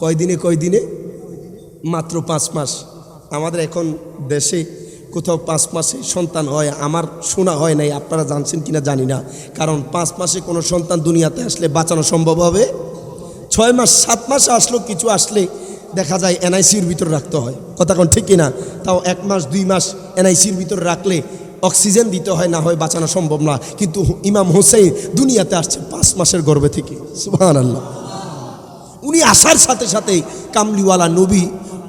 কয়দিনে? মাত্র 5 মাস। আমাদের এখন দেশে কোথাও 5 মাসে সন্তান হয়, আমার শোনা হয় নাই, আপনারা জানছেন কিনা জানি না। কারণ 5 মাসে কোনো সন্তান দুনিয়াতে আসলে বাঁচানো সম্ভব হবে। 6 মাস 7 মাসে আসলো, কিছু আসলে দেখা যায় এনআইসির ভিতরে রাখতে হয়, কথা কোন ঠিক কিনা? তাও 1 মাস 2 মাস এনআইসির ভিতরে রাখলে অক্সিজেন দিতে হয়, না হয় বাঁচানো সম্ভব না। কিন্তু ইমাম হোসেন দুনিয়াতে আসছে 5 মাসের গর্ভে থেকে, সুবহানাল্লাহ। উনি আসার সাথে সাথে কামলিওয়ালা নবী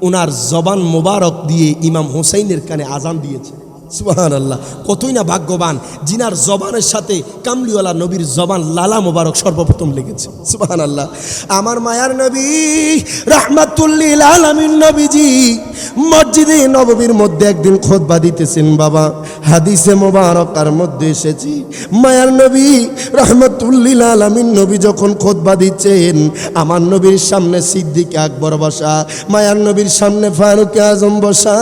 ওনার জবান মোবারক দিয়ে ইমাম হোসেনের কানে আজান দিয়েছে, সুবহানাল্লাহ। কতই না ভাগ্যবান জিনার জবানের সাথে কামলিওয়ালা নবীর জবান লালা মোবারক সর্বপ্রথম লেগেছে, সুবহানাল্লাহ। আমার মায়ার নবী রাহমাতুল লিল আলামিন নবীজি মসজিদে নববীর মধ্যে একদিন খুতবা দিতেছেন। বাবা, হাদিসে মোবারকার মধ্যে এসেছে, মায়ার নবী রাহমাতুল লিল আলামিন নবী যখন খুতবা দিচ্ছেন, আমার নবীর সামনে সিদ্দিক আকবর বসা, মায়ার নবীর সামনে ফারুক আজম বসা,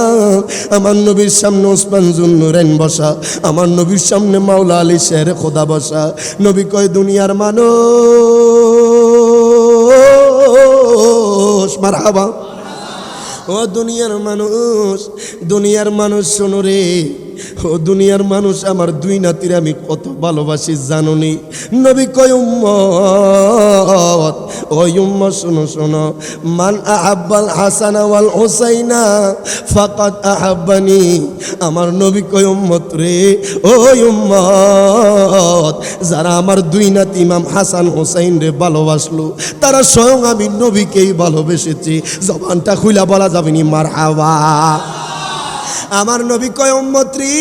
আমার নবীর সামনে ওসমান জুন্নুরাইন বসা, আমার নবীর সামনে মাওলা আলী শের খোদা বসা। নবী কয়, দুনিয়ার মানুষ, মারহাবা, ও দুনিয়ার মানুষ, দুনিয়ার মানুষ শোনো রে, ও দুনিয়ার মানুষ, আমার 2 নাতির আমি কত ভালোবাসি জানুনি। নবী কয়, উম্মত, ও উম্মত শোনো শোনো, মান আহাব্বাল হাসানা ওয়াল হুসাইনা ফাকাদ আহাব্বানি। আমার নবী কয়, উম্মত রে, ও উম্মত, যারা আমার 2 নাতি ইমাম হাসান হুসাইন রে ভালোবাসলো, তারা স্বয়ং আমি নবীকেই ভালোবেসেছি। জবানটা খুইলা বলা যাবে নি মারহাবা। আমার নবী কয়, উম্মত রে,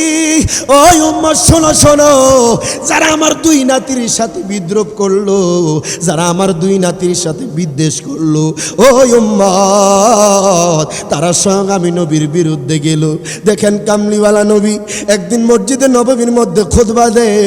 ওই উম্মত শোনো শোনো, যারা আমার 2 নাতির সাথে বিদ্রোহ করলো, যারা আমার 2 নাতির সাথে বিদ্বেষ করলো, ওই উম্মত, তারা স্বয়ং আমি নবীর বিরুদ্ধে গেল। দেখেন কামলিওয়ালা নবী একদিন মসজিদে নববীর মধ্যে খুতবা দেয়,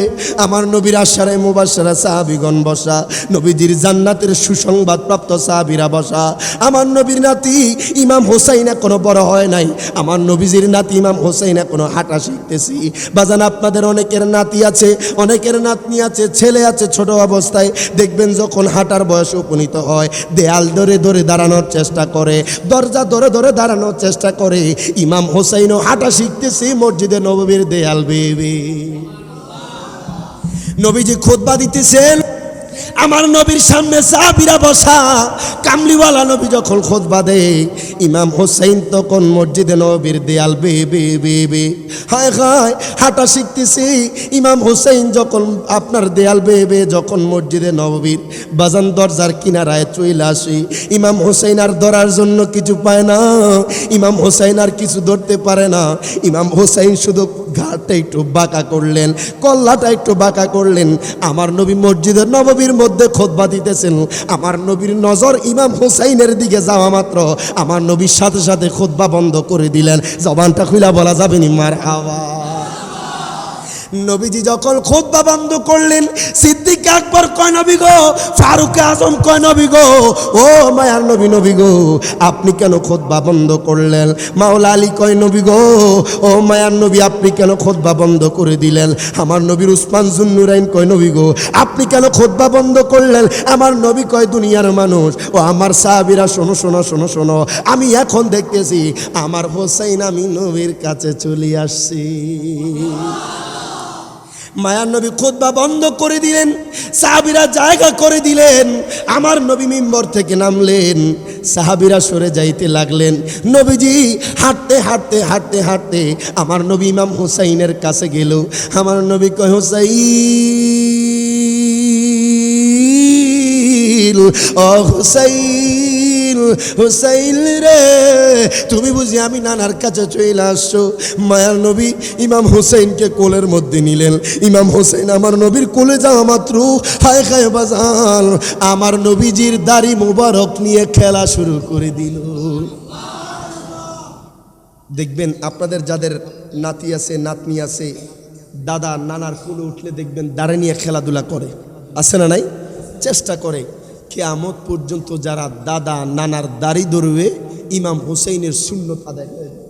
আমার নবীর আশারে মুবাশশারা সাহাবীগণ বসা, নবীজির জান্নাতের সুসংবাদ প্রাপ্ত সাহাবীরা বসা। আমার নবীর নাতি ইমাম হোসেন এখনো বড় হয় নাই, আমার নবীজির নাতি ইমাম হোসেন এখনো হাঁটা শিখতেছি। বাজান, আপনাদের অনেকের নাতি আছে, অনেকের নাতনি আছে, ছেলে আছে, ছোট অবস্থায় দেখবেন যখন হাঁটার বয়সে উপনীত হয়, দেয়াল ধরে ধরে দাঁড়ানোর চেষ্টা করে, দরজা ধরে ধরে দাঁড়ানোর চেষ্টা করে। ইমাম হোসেনও হাঁটা শিখতেছি মসজিদে নববীর দেয়াল বেয়ে বেয়ে। নবীজি খুতবা দিতেছেন, আমার নবীর সামনে সাহাবীরা বসা, কামলিওয়ালা নবী যখন খুতবা দেয়, ইমাম হোসেন তখন মসজিদে নববীর দেয়াল বেয়ে বেয়ে বেয়ে বেয়ে হায় হায় হাঁটা শিখতেছি। ইমাম হোসেন যখন আপনার দেয়াল বেয়ে বেয়ে যখন মসজিদে নববীর বাজান দরজার কিনারায় চলে আসে, ইমাম হোসেন আর ধরার জন্য কিছু পায় না, ইমাম হোসেন আর কিছু ধরতে পারে না। ইমাম হোসেন শুধু ঘাটটা একটু বাঁকা করলেন, কল্লাটা একটু বাঁকা করলেন। আমার নবী মসজিদের নববীর মধ্যে খুতবা দিতেছেন, আমার নবীর নজর ইমাম হোসেনের দিকে যাওয়া মাত্র আমার নবীর সাথে সাথে খুতবা বন্ধ করে দিলেন। জবানটা খুলা বলা যাবে নি মারহাবা। নবীজি যখন খুতবা বন্ধ করলেন, সিদ্দিক আকবর কয়, নবী গো, ফারুক আজম কয়, নবী গো, ও মায়ার নবী, নবী গো, আপনি কেন খুতবা বন্ধ করলেন? মাওলা আলী কয়, নবী গো, ও মায়ার নবী, আপনি কেন খুতবা বন্ধ করে দিলেন? আমার নবীর উসমান জুন্নুরাইন কয়, নবী গো, আপনি কেন খুতবা বন্ধ করলেন? আমার নবী কয়, দুনিয়ার মানুষ ও আমার সাহাবীরা শোনো শোনো শোনো শোনো, আমি এখন দেখতেছি আমার হোসেন আমি নবীর কাছে চলে আসছি। মায়ার নবী খুতবা বন্ধ করে দিলেন, সাহাবীরা জায়গা করে দিলেন, আমার নবী মিম্বর থেকে নামলেন, সাহাবীরা সরে যাইতে লাগলেন। নবীজি হাঁটতে হাঁটতে হাঁটতে হাঁটতে আমার নবী ইমাম হোসাইনের কাছে গেল। আমার নবী কয়, হোসাইন, ও হোসাইন, হোসাইন রে, তুমি বুঝি আমি নানার কাছে চলে আসছো? মায়ার নবী ইমাম হোসেনকে কোলের মধ্যে নিলেন। ইমাম হোসেন আমার নবীর কোলে যাওয়া মাত্র হায় হায় বাজান, আমার নবীজির দাড়ি মোবারক নিয়ে খেলা শুরু করে দিল। দেখবেন আপনাদের যাদের নাতি আছে, নাতনি আছে, দাদা নানার কোলে উঠলে দেখবেন দাঁড়ে নিয়ে খেলাধুলা করে, আছে না নাই? চেষ্টা করে। কিয়ামত পর্যন্ত যারা দাদা নানার দাড়ি ধরবে, ইমাম হোসেনের সুন্নত আদায় হয়ে যাবে।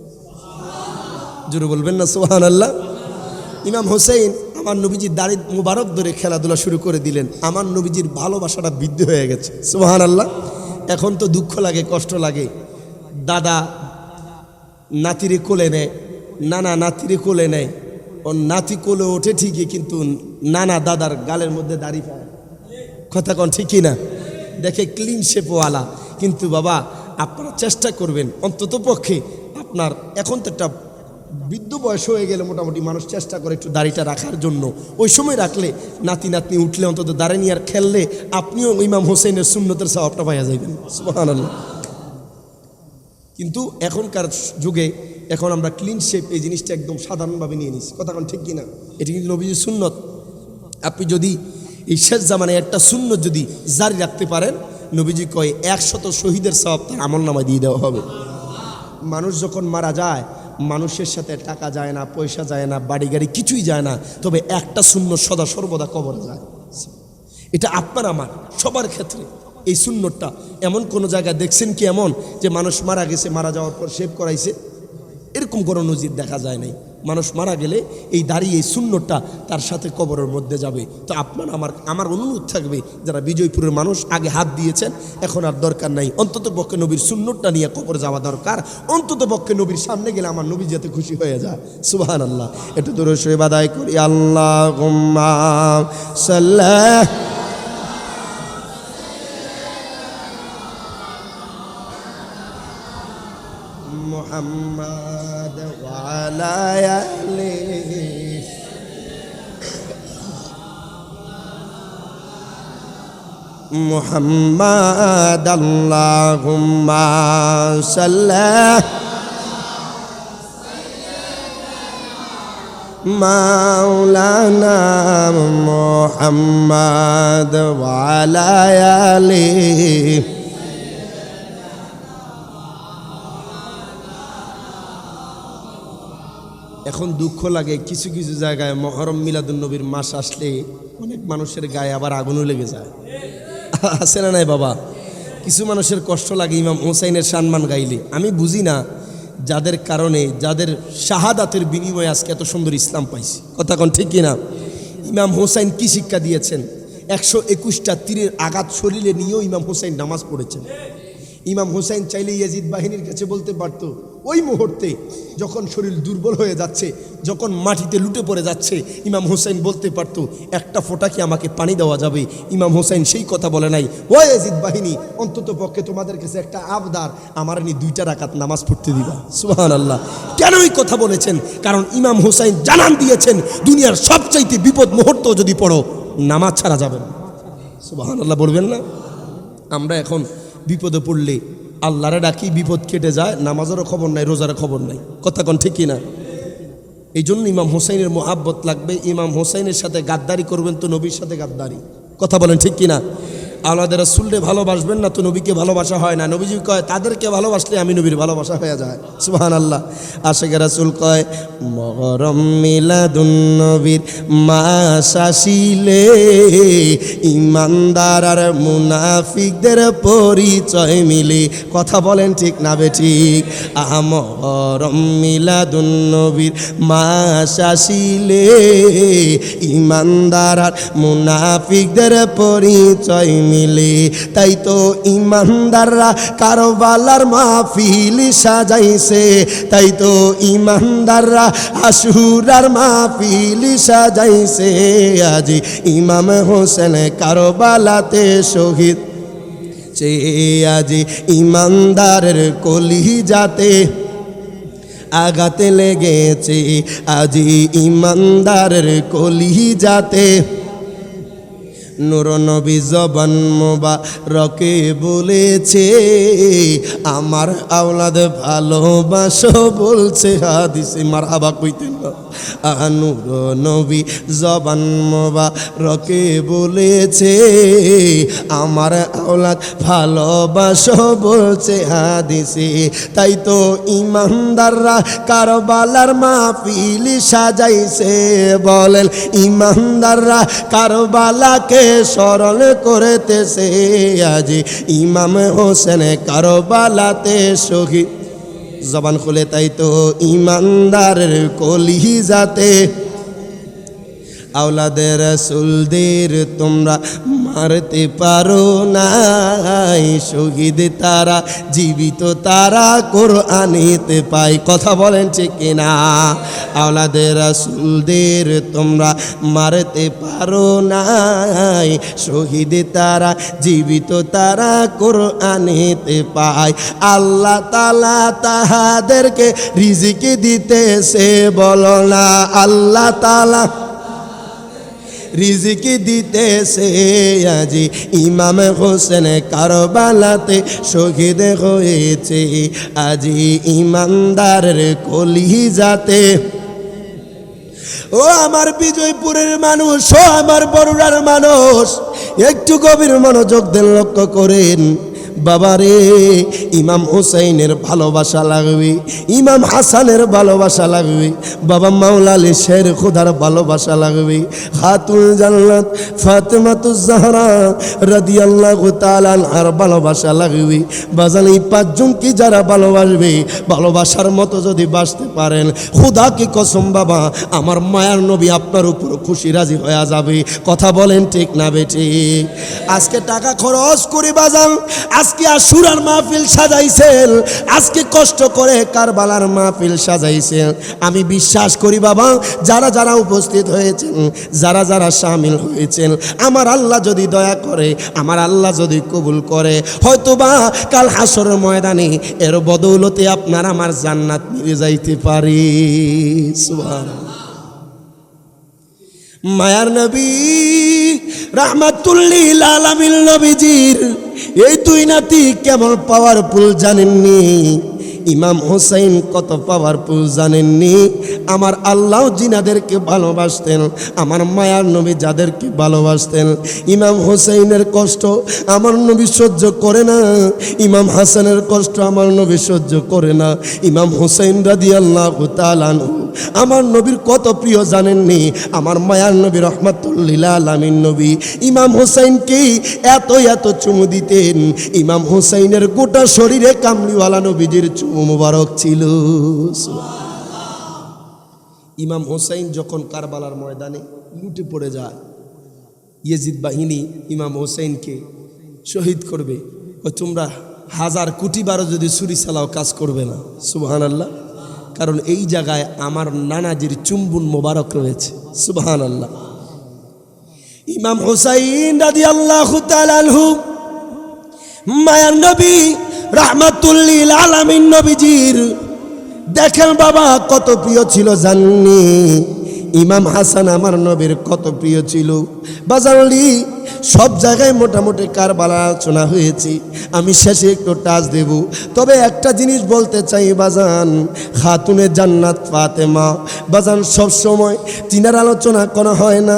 জোরে বলবেন না সুবহানাল্লাহ। ইমাম হোসেন আমার নবীজির দাড়ি মুবারক ধরে খেলাধুলা শুরু করে দিলেন। আমার নবীজির ভালোবাসাটা বৃদ্ধি হয়ে গেছে, সুবহানাল্লাহ। এখন তো দুঃখ লাগে, কষ্ট লাগে, দাদা নাতিরে কোলে নেয়, নানা নাতিরে কোলে নেয়, ও নাতি কোলে ওঠে ঠিকই, কিন্তু নানা দাদার গালের মধ্যে দাড়ি পায়। কথা কোন ঠিকই না? দেখে ক্লিন শেপওয়ালা, কিন্তু বাবা আপনারা চেষ্টা করবেন অন্তত পক্ষে আপনার, এখন তো একটা বৃদ্ধ বয়স হয়ে গেলে মোটামুটি মানুষ চেষ্টা করে একটু দাড়িটা রাখার জন্য। ওই সময় রাখলে নাতি নাতনি উঠলে অন্তত দাঁড়িয়ে নিয়ে আর খেললে আপনিও ইমাম হোসেনের সুন্নতের সওয়াবটা পাইয়া যাবেন। সুবহানাল্লাহ। কিন্তু এখনকার যুগে এখন আমরা ক্লিন শেপ এই জিনিসটা একদম সাধারণভাবে নিয়ে নিচ্ছি। কথা কোন ঠিক কিনা? এটি কিন্তু নবীজির সুন্নত। আপনি যদি এই শেষ জামানায় একটা সুন্নত যদি জারি রাখতে পারেন, নবীজি কয় 100 শহীদের সওয়াব তার আমলনামায় দিয়ে দেওয়া হবে। মানুষ যখন মারা যায়, মানুষের সাথে টাকা যায় না, পয়সা যায় না, বাড়ি গাড়ি কিছুই যায় না, তবে একটা সুন্নত সদা সর্বদা কবরে যায়। এটা আপনার আমার সবার ক্ষেত্রে এই সুন্নতটা। এমন কোনো জায়গায় দেখছেন কি এমন যে মানুষ মারা গেছে, মারা যাওয়ার পর শেভ করাইছে? এরকম কোনো নজির দেখা যায় নাই। মানুষ মারা গেলে এই দাঁড়িয়ে এই সুন্নতটা তার সাথে কবরের মধ্যে যাবে। তো আপনার আমার অনুরোধ থাকবে, যারা বিজয়পুরের মানুষ আগে হাত দিয়েছেন, এখন আর দরকার নাই, অন্তত পক্ষে নবীর সুন্নতটা নিয়ে কবর যাওয়া দরকার। অন্তত পক্ষে নবীর সামনে গেলে আমার নবী যাতে খুশি হয়ে যায়। সুবহানাল্লাহ। একটু দূরে সরে বাদাই করি। আল্লাহুম্মা সাল্লি মুহাম্মাদ ওয়া আলা আলিহি মুহাম্মাদ আল্লাহুম্মা সাল্লি মাওলানা মুহাম্মাদ ওয়া আলা আলিহি। এখন দুঃখ লাগে, কিছু কিছু জায়গায় মহরম মিলাদুন্নবীর মাস আসলে অনেক মানুষের গায়ে আবার আগুনও লেগে যায়। আছে না নাই বাবা? কিছু মানুষের কষ্ট লাগে ইমাম হোসাইনের সম্মান গাইলে। আমি বুঝি না যাদের কারণে, যাদের শাহাদাতের বিনিময়ে আজকে এত সুন্দর ইসলাম পাইছি। কথা কোন ঠিক কিনা? ইমাম হোসাইন কি শিক্ষা দিয়েছেন? 121টা তীরের আঘাত শরীরে নিয়েও ইমাম হোসাইন নামাজ পড়েছেন। ইমাম হোসাইন চাইলে ইয়াজিদ বাহিনীর কাছে বলতে পারতো, ওই মুহূর্তে যখন শরীর দুর্বল হয়ে যাচ্ছে, যখন মাটিতে লুটে পড়ে যাচ্ছে, ইমাম হোসাইন বলতে পারতো, একটা ফোঁটা কি আমাকে পানি দেওয়া যাবে? ইমাম হোসাইন সেই কথা বলে নাই। ও ইয়াজিদ বাহিনী, অন্তত পক্ষে তোমাদের কাছে একটা আবদার, আমার নি 2টা রাকাত নামাজ পড়তে দিবা। সুবহানাল্লাহ। কেন এই কথা বলেছেন? কারণ ইমাম হোসাইন জানান দিয়েছেন, দুনিয়ার সবচাইতে বিপদ মুহূর্ত যদি পড়ো, নামাজ ছাড়া যাবে না। সুবহানাল্লাহ বলবেন না? আমরা এখন বিপদে পড়লে আল্লাহরে ডাকি, বিপদ কেটে যায়, নামাজেরও খবর নাই, রোজারও খবর নাই। কথা কোন ঠিক কিনা? এই জন্য ইমাম হোসাইনের মোহাব্বত লাগবে। ইমাম হোসাইনের সাথে গাদ্দারি করবেন তো নবীর সাথে গাদ্দারি। কথা বলেন ঠিক কিনা? আওলাদের রাসূলকে ভালোবাসবেন না তো নবীকে ভালোবাসা হয় না। নবীজি কয়, তাদেরকে ভালোবাসলে আমি নবীর ভালোবাসা হয়ে যায়। সুবহানাল্লাহ। আশিক রাসূল কয়, মহরম মিলাদুন্নবীর মাস আসিলে ইমানদার আর মুনাফিকদের পরিচয় মিলে। কথা বলেন ঠিক না বেঠিক? মহরম মিলাদুন্নবীর মাস আসিলে ইমানদার আর মুনাফিকদের পরিচয় মিলে। তাই তো ইমানদাররা কারবালার মাহফিল সাজাইছে, তাই তো ইমানদাররা আশুরার মাহফিল সাজাইছে। আজ ইমাম হোসেন কারবালাতে শহীদ, আজ ইমানদারের কলিজাতে আঘাতে লেগেছে, আজ ইমানদারের কলিজাতে। নূর নবী জবান মোবারকে বলেছে, আমার আওলাদ ভালোবাসো বলছে হাদিসে। মারহাবা কইতেন না? নূর নবী জবান মোবারকে বলেছে, আমার আওলাদ ভালোবাসো বলছে হাদিসে। তাই তো ইমানদাররা কারবালার মাহফিল সাজাইছে। বলেন, ইমানদাররা কারবালাকে স্মরণ করিতেছে। আজ ইমাম হোসেন কারবালাতে শহীদ। জবান খুলে তাই তো ইমানদারের কলিজাতে আওলাদে রাসূলদের তোমরা মারতে পারো নাই, শহীদ তারা জীবিত তারা কোরআনেতে পাই। কথা বলেন ঠিক কিনা? আওলাদে রাসূলদের তোমরা মারতে পারো নাই, শহীদ তারা জীবিত তারা কোরআনেতে পায়। আল্লাহ তাআলা তাহাদেরকে রিজিক দিতেছে বলো না, আল্লাহ তাআলা রিজিক দিতেছে। আজি ইমাম হোসেন কারবালাতে শহীদ হয়েছে, আজি ইমানদারের কলিজাতে। ও আমার বিজয়পুরের মানুষ, ও আমার বরুড়ার মানুষ, একটু গভীর মনোযোগ দেন, লক্ষ্য করেন। বাবারে, ইমাম হুসাইনের ভালোবাসা লাগবে, ইমাম হাসানের ভালোবাসা লাগবে, বাবা মাওলা আলী শের খুদার ভালোবাসা লাগবে, খাতুন জান্নাত ফাতেমাতুজ জাহরা রাদিয়াল্লাহু তাআলা আনহার ভালোবাসা লাগবে। বাজান এই পাঁচজনকে যারা ভালোবাসবে, ভালোবাসার মতো যদি বাঁচতে পারেন, খুদা কি কসম বাবা, আমার মায়ার নবী আপনার উপর খুশি রাজি হয়ে যাবে। কথা বলেন ঠিক না বেঠিক? আজকে টাকা খরচ করে বাজান, আজকে আশুরার মাহফিল সাজাইছেন, আজকে কষ্ট করে কারবালার মাহফিল সাজাইছেন। আমি বিশ্বাস করি বাবা, যারা যারা উপস্থিত হয়েছেন, যারা যারা শামিল হয়েছেন, আমার আল্লাহ যদি দয়া করে, আমার আল্লাহ যদি কবুল করে, হয়তোবা কাল হাসরের ময়দানে এর বদৌলতে আপনার আমার জান্নাত নিয়ে যাইতে পারি। সুবহানাল্লাহ। মায়ার নবী রাহমাতুল লিল আলামিন নবীজির এই দুই নাতি কেমন পাওয়ারফুল জানেননি? ইমাম হুসাইন কত পাওয়ারফুল জানেননি? আমার আল্লাহ জিনাদেরকে ভালোবাসতেন, আমার মায়ার নবী যাদেরকে ভালোবাসতেন, ইমাম হুসাইনের কষ্ট আমার নবী সহ্য করে না, ইমাম হাসানের কষ্ট আমার নবী সহ্য করে না। ইমাম হুসাইন রাদিয়াল্লাহু তাআলা আনহু আমার নবীর কত প্রিয় জানেননি? আমার মায়ার নবী রাহমাতুল লিল আলামিন নবী ইমাম হুসাইনকে এত এত চুমু দিতেন, ইমাম হুসাইনের গোটা শরীরে কামলিওয়ালা নবীজির চুমু মুবারক ছিল। ইমাম হুসাইন যখন কারবালার ময়দানে লুটে পড়ে যায়, ইয়েজিদ বাহিনী ইমাম হুসাইনকে শহীদ করবে, তোমরা 1000 কোটি বারো যদি ছুরি চালাও কাজ করবে না। সুবহানাল্লাহ। কারণ এই জায়গায় আমার নানাজির চুম্বন মোবারক রয়েছে। সুবহানাল্লাহ। ইমাম হুসাইন রাদিয়াল্লাহু তাআলা আনহু মায়ার নবী রাহমাতুল লিল আলামিন নবীজির দেখেন বাবা কত প্রিয় ছিল জাননি? ইমাম হাসান আমার নবীর কত প্রিয় ছিল বাজারলি। সব জায়গায় মোটামুটি কারবালা আলোচনা হয়েছে, আমি শেষে একটু টাচ দেব। তবে একটা জিনিস বলতে চাই বাজান, খাতুনে জান্নাত ফাতেমা বাজান সব সময় তিনার আলোচনা করা হয় না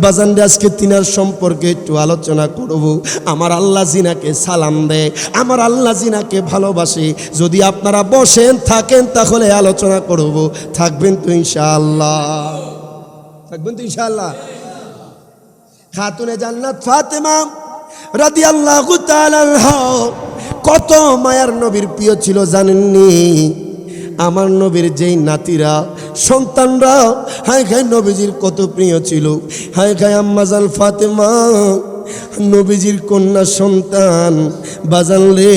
বাজান। আজকে তিনার সম্পর্কে একটু আলোচনা করব। আমার আল্লাহ জিনাকে সালাম দেয়, আমার আল্লাহ জিনাকে ভালোবাসে। যদি আপনারা বসেন থাকেন তাহলে আলোচনা করব। থাকবেন তো ইনশাআল্লাহ? থাকবেন তো ইনশাআল্লাহ? খাতুনে জান্নাত ফাতেমা রাদিয়াল্লাহু তাআলা আনহা কত মায়ার নবীর প্রিয় ছিল জানেননি? আমার নবীর যেই নাতিরা সন্তানরা হায় খায় নবীজির কত প্রিয় ছিল। হায় খায় আম্মাজান ফাতেমা নবীজির কন্যা সন্তান বাজান রে,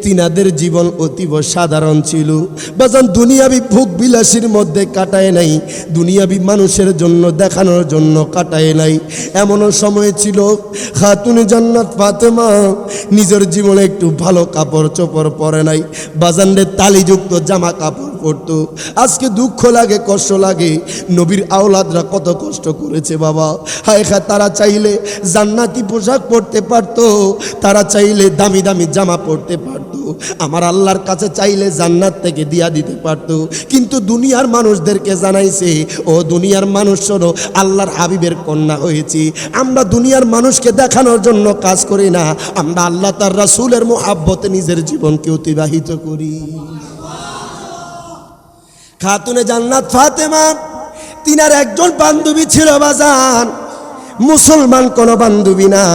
তিনাদের জীবন অতীব সাধারণ ছিল বাজান। দুনিয়াবি ভোগ বিলাসীর মধ্যে কাটায় নাই, দুনিয়াবি মানুষের জন্য দেখানোর জন্য কাটায় নাই। এমনও সময় ছিল খাতুনে জান্নাত ফাতেমা নিজের জীবনে একটু ভালো কাপড় চোপড় পরে নাই বাজান রে, তালিযুক্ত জামা কাপড় পরতো। আজকে দুঃখ লাগে, কষ্ট লাগে, নবীর আওলাদরা কত কষ্ট করেছে বাবা। হায় খা, তারা চাইলে জান্নাতি পোশাক পরতে পারতো, তারা চাইলে দামি দামি জামা পরতে পারতো, আমার আল্লাহর কাছে চাইলে জান্নাত থেকে দিয়া দিতে পারতো। কিন্তু দুনিয়ার মানুষদেরকে জানাইছে, ও দুনিয়ার মানুষ শোনো, আল্লাহর হাবিবের কন্যা হয়েছি। আমরা দুনিয়ার মানুষকে দেখানোর জন্য কাজ করি না, আমরা আল্লাহ তার রাসূলের মুহাব্বতে নিজের জীবনকে অতিবাহিত করি। খাতুনে জান্নাত ফাতেমা তিনার একজন বান্ধবী ছিল বাজান, মুসলমান কোন বান্ধবী না,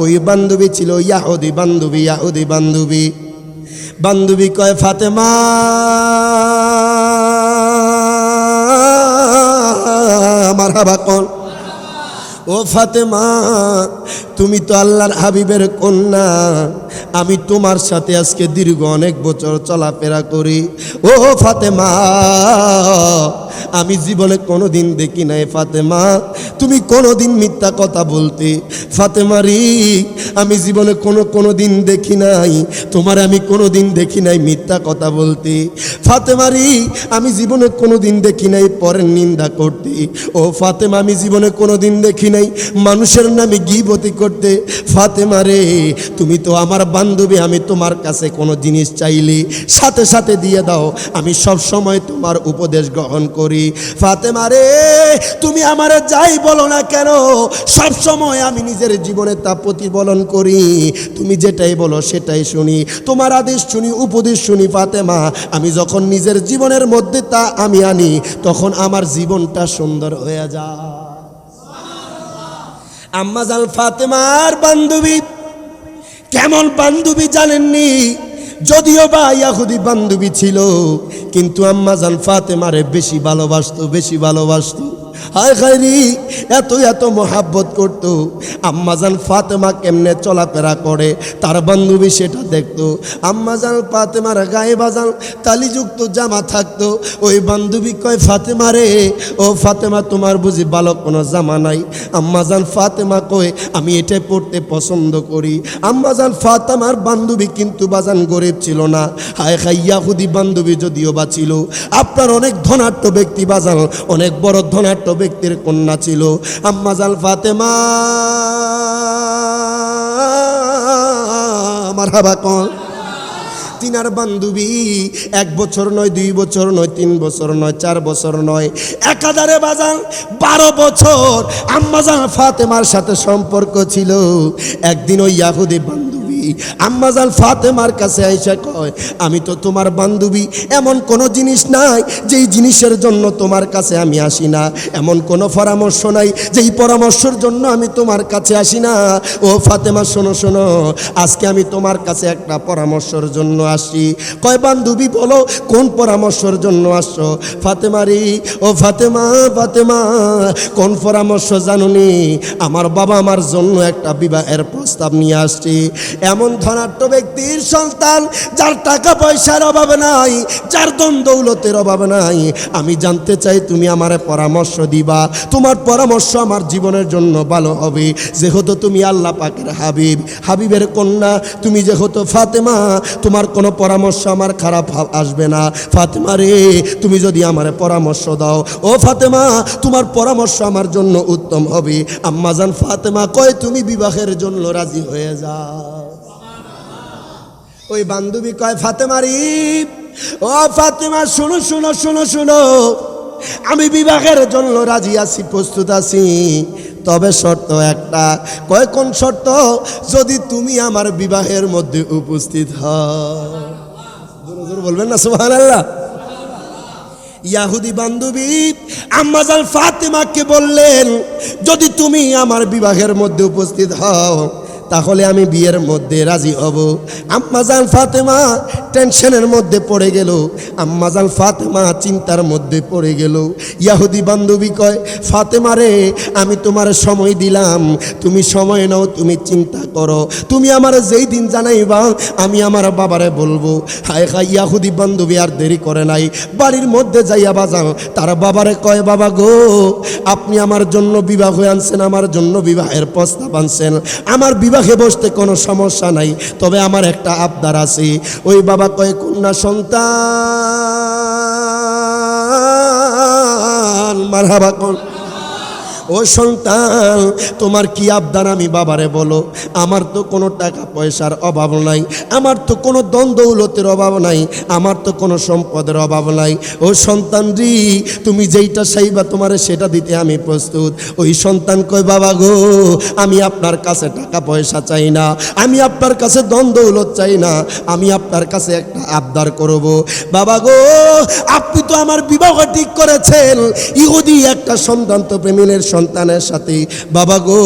ওই বান্ধবী ছিল ইয়াহুদি বান্ধবী। ইয়াহুদি বান্ধবী বান্ধবী কয় ফাতেমা মারহাবা কোন, ও ফাতেমা তুমি তো আল্লাহর হাবিবের কন্যা, আমি তোমার সাথে আজকে দীর্ঘ অনেক বছর চলাফেরা করি। ও ফাতেমা, আমি জীবনে কোনোদিন দেখি নাই ফাতেমা তুমি কোনোদিন মিথ্যা কথা বলতে। ফাতেমারি, আমি জীবনে কোনোদিন দেখি নাই তোমার, আমি কোনোদিন দেখি নাই মিথ্যা কথা বলতে। ফাতেমারি, আমি জীবনে কোনোদিন দেখি নাই পরের নিন্দা করতে। ও ফাতেমা, আমি জীবনে কোনোদিন দেখি নাই মানুষের নামে গীবতি করতে। ফাতেমা রে, তুমি তো আমার বান্ধবী, আমি তোমার কাছে কোনো জিনিস চাইলে সাথে সাথে দিয়ে দাও, আমি সব সময় তোমার উপদেশ গ্রহণ করি। ফাতেমা রে, তুমি আমারে যাই বলো না কেন সব সময় আমি নিজের জীবনে তা প্রতিফলন করি। তুমি যেটাই বলো সেটাই শুনি, তোমার আদেশ শুনি, উপদেশ শুনি। ফাতেমা, আমি যখন নিজের জীবনের মধ্যে তা আমি আনি তখন আমার জীবনটা সুন্দর হয়ে যায়। আম্মা জান ফাতেমার বান্ধবী কেমন বান্ধবী জানেননি? যদিও বা ইহুদি বান্ধবী ছিল, কিন্তু আম্মা জান ফাতেমারে বেশি ভালোবাসতো। হায় খায়রি, এত মোহাব্বত করতো। আম্মাজান ফাতেমা কেমনে চলাফেরা করে তার বান্ধবী সেটা দেখতো। আম্মাজান ফাতেমার গায়ে বাজান তালিযুক্ত জামা থাকতো। ওই বান্ধবী কয়, ফাতেমা রে, ও ফাতেমা তোমার বুঝি ভালো কোনো জামা নাই? আম্মাজান ফাতেমা কয়, আমি এটাই পড়তে পছন্দ করি। আম্মাজান ফাতেমার বান্ধবী কিন্তু বাজান গরিব ছিল না। হায় খাই, ইহুদি বান্ধবী যদিও বা ছিল, আপনার অনেক ধনাঢ্য ব্যক্তি বাজান, অনেক বড় ধনাঢ্য ব্যক্তির কন্যা ছিল আম্মাজান ফাতেমা। মারহাবা কোন তিনার বান্ধবী 1 বছর নয়, 2 বছর নয়, 3 বছর নয়, 4 বছর নয়, একাধারে বাজান 12 বছর আম্মাজান ফাতেমার সাথে সম্পর্ক ছিল। একদিন ওই ইহুদি বান্ধবী আম্মাজান ফাতেমার কাছে আইসা কয়, আমি তো তোমার বান্ধবী, এমন কোনো জিনিস নাই যেই জিনিসের জন্য তোমার কাছে আমি আসি না, এমন কোনো পরামর্শ নাই যেই পরামর্শের জন্য আমি তোমার কাছে আসি না। ও ফাতেমা, শোনো, আজকে আমি তোমার কাছে একটা পরামর্শের জন্য আসি। কয়, বান্ধবী বলো কোন পরামর্শের জন্য আসছো? ফাতেমারি, ও ফাতেমা, কোন পরামর্শ জানুনি? আমার বাবা আমার জন্য একটা বিবাহের প্রস্তাব নিয়ে আসছে। এমন ধনাঢ্য ব্যক্তির সন্তান, যার টাকা পয়সার অভাব নাই, যার ধন দৌলতের অভাব নাই। আমি জানতে চাই তুমি আমার পরামর্শ দিবা, তোমার পরামর্শ আমার জীবনের জন্য ভালো হবে। যেহেতু তুমি আল্লাহ পাকের হাবিবের কন্যা, তুমি যেহেতু ফাতেমা, তোমার কোনো পরামর্শ আমার খারাপ আসবে না। ফাতেমা রে, তুমি যদি আমার পরামর্শ দাও, ও ফাতেমা, তোমার পরামর্শ আমার জন্য উত্তম হবে। আম্মাজান ফাতেমা কয়, তুমি বিবাহের জন্য রাজি হয়ে যাও। ওই বান্ধবী কয়, ফাতেমারি, ও ফাতেমা, শুনো, আমি বিবাহের জন্য রাজি আছি, প্রস্তুত আছি, তবে শর্ত একটা। কয়, কোন শর্ত? যদি তুমি আমার বিবাহের মধ্যে উপস্থিত হও। জোরে বলবেন না সুবহানাল্লাহ। ইহুদি বান্ধবী আম্মাজান ফাতেমাকে বললেন, যদি তুমি আমার বিবাহের মধ্যে উপস্থিত হও তাহলে আমি বিয়ের মধ্যে রাজি হব। আম্মাজান ফাতেমা টেনশনের মধ্যে পড়ে গেল, আম্মাজান ফাতেমা চিন্তার মধ্যে পড়ে গেল। ইহুদি বান্ধবী কয়, ফাতেমা রে, আমি তোমার সময় দিলাম, তুমি সময় নাও, তুমি চিন্তা করো, তুমি আমার যেই দিন জানাইবা আমি আমার বাবারে বলবো। হায় হায়, ইহুদি বান্ধবী আর দেরি করে নাই, বাড়ির মধ্যে যাইয়া বাজান তার বাবারে কয়, বাবা গো, আপনি আমার জন্য বিবাহ আনছেন, আমার জন্য বিবাহের প্রস্তাব আনছেন, আমার বিবাহে বসতে কোনো সমস্যা নাই, তবে আমার একটা আবদার আছে। ওই বাবা কয়, কন্যা সন্তান। মারহাবা কোন। ও সন্তান, তোমার কি আবদার আমি বাবারে বলো। আমার তো কোনো টাকা পয়সার অভাব নাই, আমার তো কোনো ধন দৌলতের অভাব নাই, আমার তো কোনো সম্পদের অভাব নাই। ও সন্তান রি, তুমি যেইটা চাইবা তোমারে সেটা দিতে আমি প্রস্তুত। ওই সন্তান কয়, বাবা গো, আমি আপনার কাছে টাকা পয়সা চাই না, আমি আপনার কাছে ধন দৌলত চাই না, আমি আপনার কাছে একটা আবদার করব। বাবা গো, আপনি তো আমার বিবাহ ঠিক করেছেন ইহুদি একটা সন্তান তো প্রেমিনের সন্তানের সাথে। বাবা গো,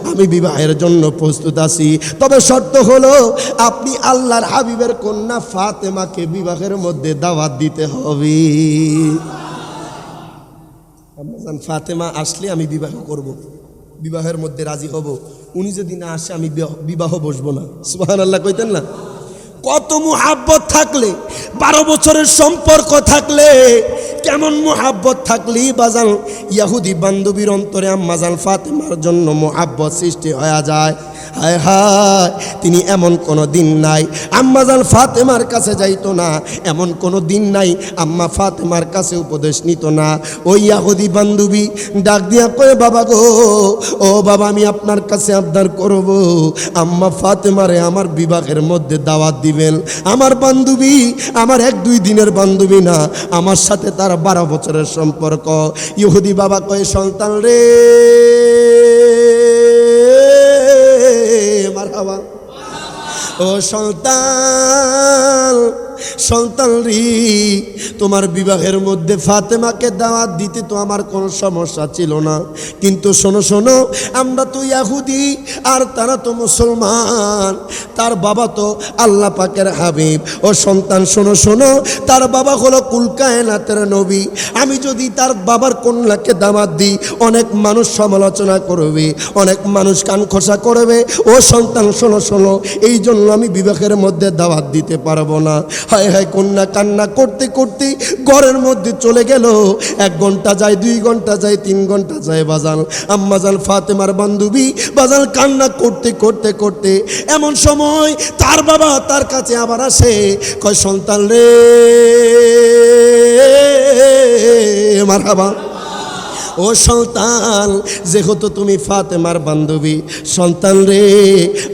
আমি বিবাহের জন্য প্রস্তুত আছি, তবে শর্ত হলো আপনি আল্লাহর হাবিবের কন্যা ফাতেমাকে বিবাহের মধ্যে দাওয়াত দিতে হবে। আম্মাজান ফাতেমা আসলে আমি বিবাহ করব, বিবাহের মধ্যে রাজি হব। উনি যদি না আসে আমি বিবাহ বসবো না। সুবহানাল্লাহ কইতেন না? কত মুহাব্বত থাকলে, 12 বছরের সম্পর্ক থাকলে, কেমন মুহাব্বত থাকলেই বাজান ইহুদি বান্ধবীর অন্তরে আম্মাজান ফাতেমার জন্য মুহাব্বত সৃষ্টি হয়ে যায়। হায় হায়, তিনি এমন কোনো দিন নাই আম্মাজান ফাতেমার কাছে যাইতো না, এমন কোনো দিন নাই আম্মা ফাতেমার কাছে উপদেশ নিত না। ওই ইহুদি বান্ধবী ডাক দিয়া কয়ে, বাবা গো, ও বাবা, আমি আপনার কাছে আবদার করব, আম্মা ফাতেমারে আমার বিবাহের মধ্যে দাওয়াত দিবেন। আমার বান্ধবী আমার 1-2 দিনের বান্ধবী না, আমার সাথে তার 12 বছরের সম্পর্ক। ইহুদি বাবা কয়ে, সন্তান রে, মারহাবা, ও সন্তান, সন্তান রে, তোমার বিবাহের মধ্যে ফাতেমাকে দাওয়াত দিতে তো আমার কোনো সমস্যা ছিল না, কিন্তু শোনো শোনো, আমরা তো ইহুদি আর তারা তো মুসলমান, তার বাবা তো আল্লাহ পাকের হাবিব। ও সন্তান শোনো শোনো, তার বাবা হলো কুল কায়নাতের নবী। আমি যদি তার বাবার কন্যাকে দাওয়াত দিই, অনেক মানুষ সমালোচনা করবে, অনেক মানুষ কান খোসা করবে। ও সন্তান শোনো শোনো, এই জন্য আমি বিবাহের মধ্যে দাওয়াত দিতে পারবো না। হায় হায়, কন্যা কান্না করতে করতে ঘরের মধ্যে চলে গেল। 1 ঘন্টা যায়, 2 ঘন্টা যায়, 3 ঘন্টা যায়, বাজান আম্মাজান ফাতেমার বান্ধবী বাজান কান্না করতে করতে করতে এমন সময় তার বাবা তার কাছে আবার আসে, কয়, সন্তান রে, মারহাবা, ও সন্তান, যেহেতু তুমি ফাতেমার বান্ধবী, সন্তান রে,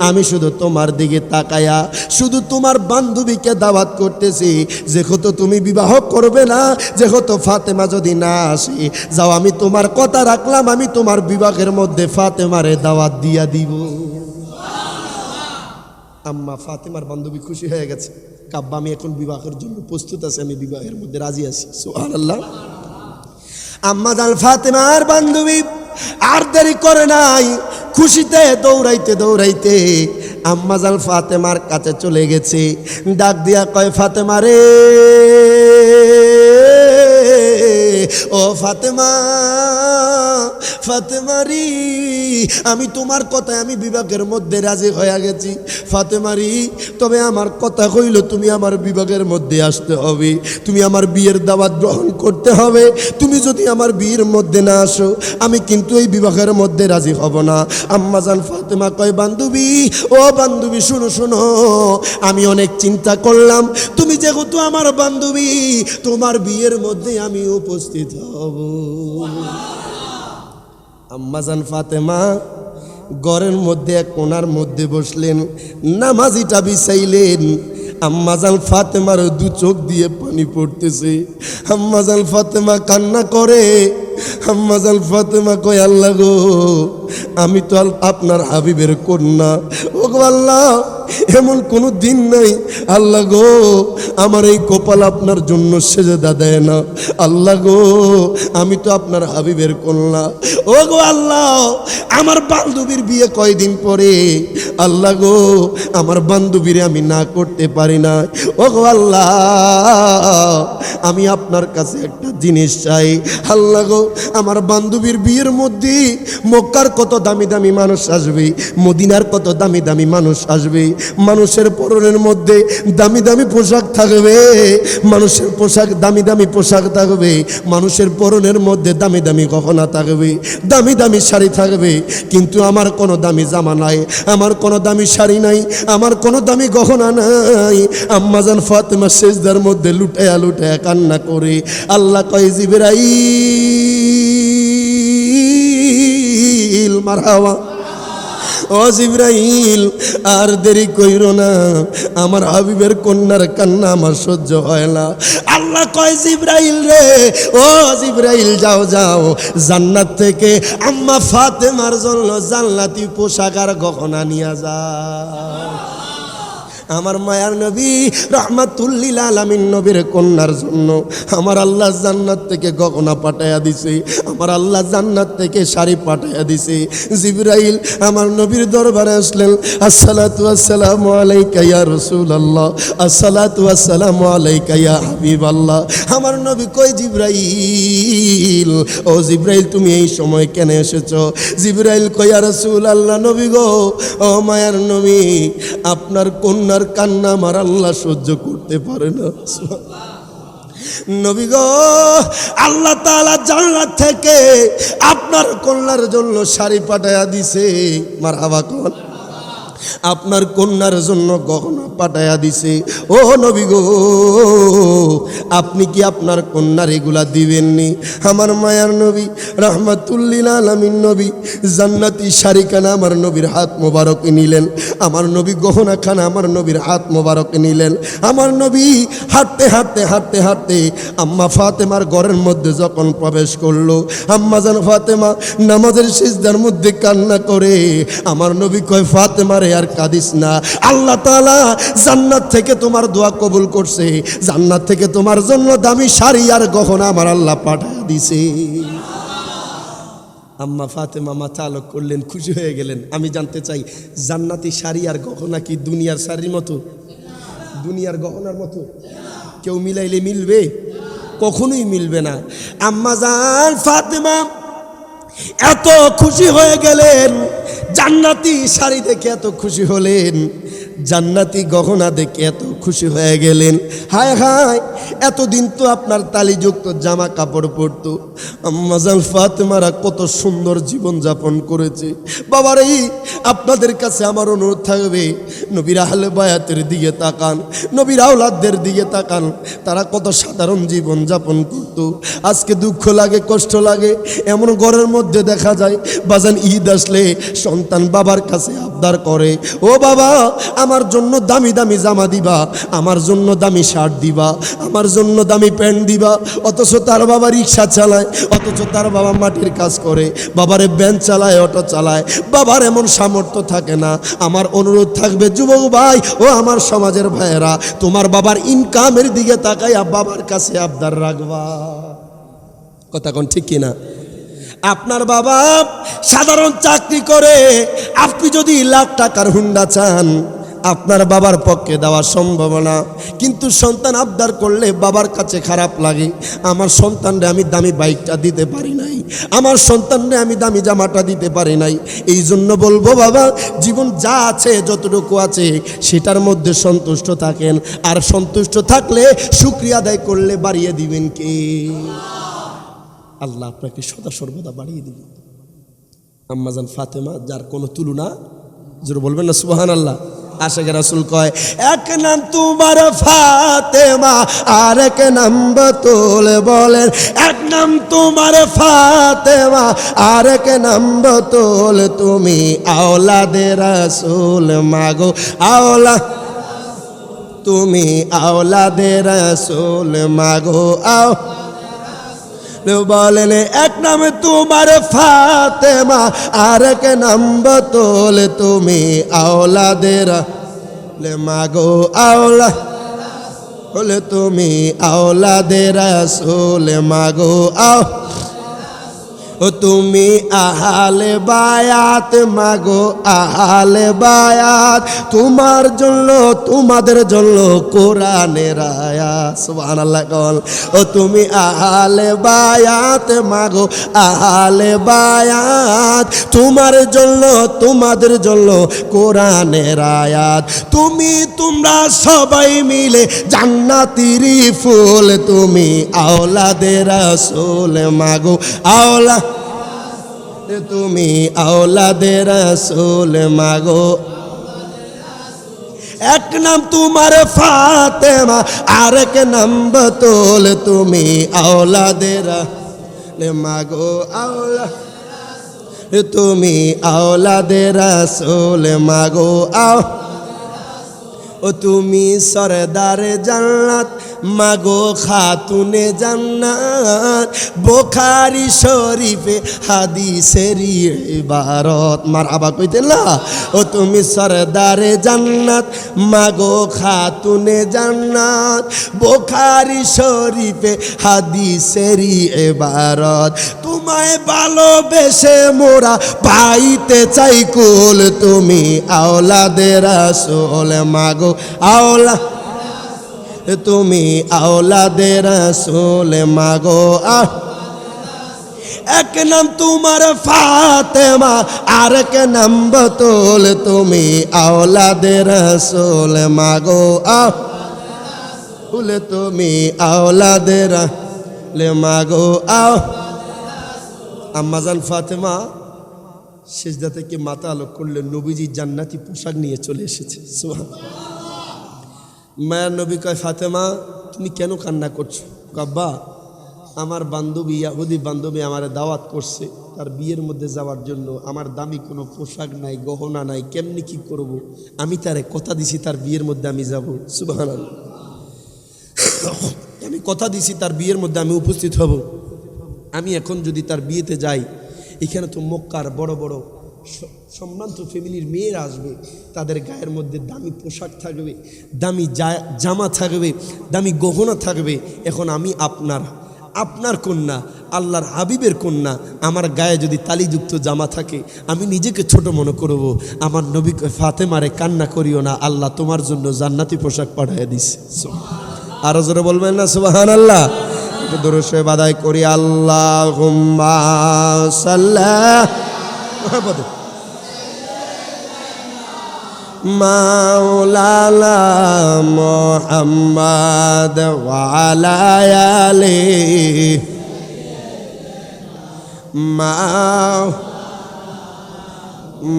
আমি শুধু তোমার দিকে তাকায়া শুধু তোমার বান্ধবীকে দাওয়াত করতেছি। যেহেতু তুমি বিবাহ করবে না, যেহেতু ফাতেমা যদি না আসে, যাও, আমি তোমার কথা রাখলাম, আমি তোমার বিবাহের মধ্যে ফাতেমারে দাওয়াত দিয়া দিব। আম্মা ফাতেমার বান্ধবী খুশি হয়ে গেছে, কাব্বা, আমি এখন বিবাহের জন্য প্রস্তুত আছি, আমি বিবাহের মধ্যে রাজি আছি। সুবহানাল্লাহ। আম্মাজান ফাতেমার বান্ধবী আর দেরি করে নাই, খুশিতে দৌড়াইতে দৌড়াইতে আম্মাজান ফাতেমার কাছে চলে গেছে। ডাক দিয়া কয়, ফাতেমা রে, ও ফাতেমা, ফাতেমারি, আমি তোমার কথায় আমি বিবাহের মধ্যে রাজি হয়ে গেছি। ফাতেমারি, তবে আমার কথা হইল, তুমি আমার বিবাহের মধ্যে আসতে হবে, তুমি আমার বিয়ের দাওয়াত গ্রহণ করতে হবে। তুমি যদি আমার বিয়ের মধ্যে না আসো, আমি কিন্তু এই বিবাহের মধ্যে রাজি হব না। আম্মাজান ফাতেমা কয়, বান্ধবী, ও বান্ধবী, শোনো শোনো, আমি অনেক চিন্তা করলাম, তুমি যেহেতু আমার বান্ধবী, তোমার বিয়ের মধ্যে আমি উপস্থিত হব। আম্মাজান ফাতেমা ঘরের মধ্যে এক কোণার মধ্যে বসলেন, নামাজিটা বিছাইলেন। আম্মাজান ফাতেমার 2 চোখ দিয়ে পানি পড়তেছে। আম্মাজান ফাতেমা কান্না করে। আম্মাজান ফাতেমা কয়, আল্লাহ গো, আমি তো আপনার হাবিবের কন্যা। ও গো আল্লাহ, এমন কোনো দিন নাই আল্লাহ গো আমার এই কপাল আপনার জন্য সেজদা দেয় না। আল্লাহ গো, আমি তো আপনার হাবিবের কন্যা। ও গো আল্লাহ, আমার বান্ধবীর বিয়ে কয়দিন পরে, আল্লাহ গো, আমার বান্ধবীরে আমি না করতে পারি না। ও গো আল্লাহ, আমি আপনার কাছে একটা জিনিস চাই। আল্লাহ গো, আমার বান্ধবীর বিয়ের মধ্যে মক্কার কত দামি দামি মানুষ আসবে, মদিনার কত দামি দামি মানুষ আসবে। মানুষের পরনের মধ্যে দামি দামি পোশাক থাকবে, মানুষের পোশাক দামি দামি পোশাক থাকবে, মানুষের পরনের মধ্যে দামি দামি গহনা থাকবে, দামি দামি শাড়ি থাকবে। কিন্তু আমার কোনো দামি জামা নাই, আমার কোনো দামি শাড়ি নাই, আমার কোনো দামি গহনা নাই। আম্মাজান ফাতেমা সেজদার মধ্যে লুটায়া লুটায়া কান্না করে। আল্লাহ কয়, জিবরাইল, মারহাবা, ও জিবরাইল, আর দেরি কইরো না, আমার হাবিবের কন্যার কান্না আমার সহ্য হয় না। আল্লাহ কয়, জিবরাইল রে, ও জিবরাইল, যাও যাও, জান্নাত থেকে আম্মা ফাতেমার জন্য জান্নাতি পোশাক আর গহনা নিয়ে যাও। আমার মায়ার নবী রাহমাতুল লিল আলামিন নবীর কন্যার জন্য আমার আল্লাহ জান্নাত থেকে গগনা পাঠায়া দিছে, আমার আল্লাহ জান্নাত থেকে শাড়ি পাঠায়া দিছে। জিবরাইল আমার নবীর দরবারে আসলেন, আসসালাতু আসসালামু আলাইকা ইয়া রাসূলুল্লাহ, আসসালাতু আসসালামু আলাইকা ইয়া হাবিবাল্লাহ। আমার নবী কই জিবরাইল, ও জিবরাইল তুমি এই সময় কেন এসেছো? জিবরাইল কই ইয়া রাসূলুল্লাহ, নবী গো, ও মায়ার নবী, আপনার কন্যার কান্না আমার আল্লাহ সহ্য করতে পারে না। নবী গো, আল্লাহ তাআলা জান্নাত থেকে আপনার কন্যার জন্য শাড়ি পাঠায়া দিছে, মারহাবা কোন, আপনার কন্যার জন্য গহনা পাঠায়া দিছে। ও নবী গো, আপনি কি আপনার কন্যার এগুলা দিবেননি? আমার মায়ার নবী রাহমাতুল লিল আলামিন নবী জান্নাতি শাড়িখানা আমার নবীর হাত মোবারকে নিলেন, আমার নবী গহনা খানা আমার নবীর হাত মোবারকে নিলেন। আমার নবী হাঁটতে হাঁটতে হাঁটতে হাঁটতে আম্মা ফাতেমার ঘরের মধ্যে যখন প্রবেশ করলো, আম্মা জান ফাতেমা নামাজের সিজদার মধ্যে কান্না করে। আমার নবী কয়, ফাতেমা রে আর কাঁদিস না, আল্লাহ তাআলা জান্নাত থেকে তোমার দোয়া কবুল করছে, জান্নাত থেকে তোমার জন্য দামি শাড়ি আর গহনা আমার আল্লাহ পাঠিয়ে দিছে। আম্মা ফাতেমা মাথা আলোক করলেন, খুশি হয়ে গেলেন। আমি জানতে চাই, জান্নাতি শাড়ি আর গহনা কি দুনিয়ার শাড়ির মতো, দুনিয়ার গহনার মতো? কেউ মিলাইলে মিলবে? কখনোই মিলবে না। আম্মা জান ফাতেমা এত খুশি হয়ে গেলেন, জান্নাতি শাড়ি দেখে এত খুশি হলেন, জান্নাতি গহনা দেখে এত খুশি হয়ে গেলেন। হায় হায়, এতদিন তো আপনার তালিযুক্ত জামা কাপড় পরতো, আম্মা জান ফাতেমারা কত সুন্দর জীবন যাপন করেছে। বাবার, এই আপনাদের কাছে আমার অনুরোধ থাকবে, নবীর আহলে বায়াতের দিকে তাকান, নবীর আওলাদদের দিকে তাকান, তারা কত সাধারণ জীবন যাপন করতো। আজকে দুঃখ লাগে, কষ্ট লাগে, এমন ঘরের মধ্যে দেখা যায় বাজান ঈদ আসলে সন্তান বাবার কাছে আবদার করে, ও বাবা আমার জন্য দামি দামি জামা দিবা, আমার জন্য দামি শার্ট দিবা, আমার জন্য দামি প্যান্ট দিবা। অথচ তার বাবা রিক্সা চালায়, অথচ তার বাবা মাটির কাজ করে, বাবারে ভ্যান চালায়, অটো চালায়, বাবার এমন সামর্থ্য থাকে না। আমার অনুরোধ থাকবে যুবক ভাই ও আমার সমাজের ভাইয়েরা, তোমার বাবার ইনকামের দিকে তাকাইয়া বাবার কাছে আবদার রাখবা। কথা কোন ঠিক কিনা? আপনার বাবা সাধারণ চাকরি করে, আপনি যদি লাখ টাকার হুন্ডা চান, আপনার বাবার পক্ষে দেওয়া সম্ভব না। কিন্তু সন্তান আবদার করলে বাবার কাছে খারাপ লাগে, আমার সন্তানরে আমি দামি বাইকটা দিতে পারি নাই, আমার সন্তানরে আমি দামি জামাটা দিতে পারি নাই। এই জন্য বলবো বাবা, জীবন যা আছে, যতটুকু আছে সেটার মধ্যে সন্তুষ্ট থাকেন, আর সন্তুষ্ট থাকলে শুকরিয়া আদায় করলে বাড়িয়ে দিবেন কে? আল্লাহ আপনাকে সদা সর্বদা বাড়িয়ে দিবেন। আম্মা জান ফাতেমা, যার কোনো তুলনা, জোরে বলবেন না সুবহানাল্লাহ। আশিক রাসূল কয়, এক নাম তোমার ফাতেমা আর এক নাম বাতুল, বলেন এক নাম তোমার ফাতেমা আর এক নাম বাতুল, তুমি আওলাদে রাসূল মাগো আওলা, তুমি আওলাদে রাসূল মাগো আও, বলেন এক নাম তোমার ফাতেমা আর এক নাম বাতুল, তুমি আওলাদের মাগো আওলা, বলে তুমি আওলাদের রাসূল মাগো আও, ও তুমি আহলে বায়াত মাগো আহলে বায়াত, তোমার জন্য তোমাদের জন্য কোরআনের আয়াত। সুবহানাল্লাহ কল, ও তুমি আহলে বায়াত মাগো আহলে বায়াত, তোমার জন্য তোমাদের জন্য কোরআনের আয়াত, তুমি তোমরা সবাই মিলে জান্নাতের ফুল, তুমি আওলাদে রাসূল মাগো আওলা, তুমি আওলাদে রাসূল মাগো, এক নাম তোমার ফাতেমা আর এক নাম বাতুল, তুমি আওলাদে রাসূল মাগো আওলা, তুমি আওলাদে রাসূল মাগো আও, ও তুমি সরদার জান্নাত মাগো খাতুনে জান্নাত বুখারী শরীফে হাদিসের ইবারত মারহাবা কইতেন না ও তুমি সরদারে জান্নাত মাগো খাতুনে জান্নাত বুখারী শরীফে হাদিসের ইবারত তোমায় ভালোবেসে মোরা পাইতে চাই কুল তুমি আওলাদে রাসূল মাগো আওলা তুমি আওলাদে রাসূল মাগো এক নাম তোমার ফাতেমা আর এক নাম বতুল তুমি আওলাদে রাসূল মাগো বলে তুমি আওলাদে রাসূল মাগো আম্মাজান ফাতেমা সিজদা থেকে মাথা আলোক করলেন নবীজি জান্নাতি পোশাক নিয়ে চলে এসেছে সুবহানাল্লাহ। মায়ের নবী কয় ফাতেমা তুমি কেন কান্না করছো? আব্বা আমার বান্ধবী ইহুদি বান্ধবী আমার দাওয়াত করছে তার বিয়ের মধ্যে যাওয়ার জন্য, আমার দামি কোনো পোশাক নাই গহনা নাই, কেমনি কি করব? আমি তারে কথা দিছি তার বিয়ের মধ্যে আমি যাব সুবহানাল্লাহ। আমি কথা দিছি তার বিয়ের মধ্যে আমি উপস্থিত হব। আমি এখন যদি তার বিয়েতে যাই, এখানে তো মক্কার বড় বড় সম্ভ্রান্ত ফ্যামিলির মেয়েরা আসবে, তাদের গায়ের মধ্যে দামি পোশাক থাকবে, দামি জামা থাকবে, দামি গহনা থাকবে। এখন আমি আপনার কন্যা, আল্লাহর হাবিবের কন্যা, আমার গায়ে যদি তালিযুক্ত জামা থাকে আমি নিজেকে ছোট মনে করব। আমার নবীকে ফাতেমারে কান্না করিও না, আল্লাহ তোমার জন্য জান্নাতি পোশাক পাঠিয়ে দিছে। আরো জোরে বলবেন না সুবহানাল্লাহ? একটু দরুদ শরীফ আদায় করি। আল্লাহুম্মা সাল্লি মাওলানা মুহাম্মদ ওয়া আলা আলিহি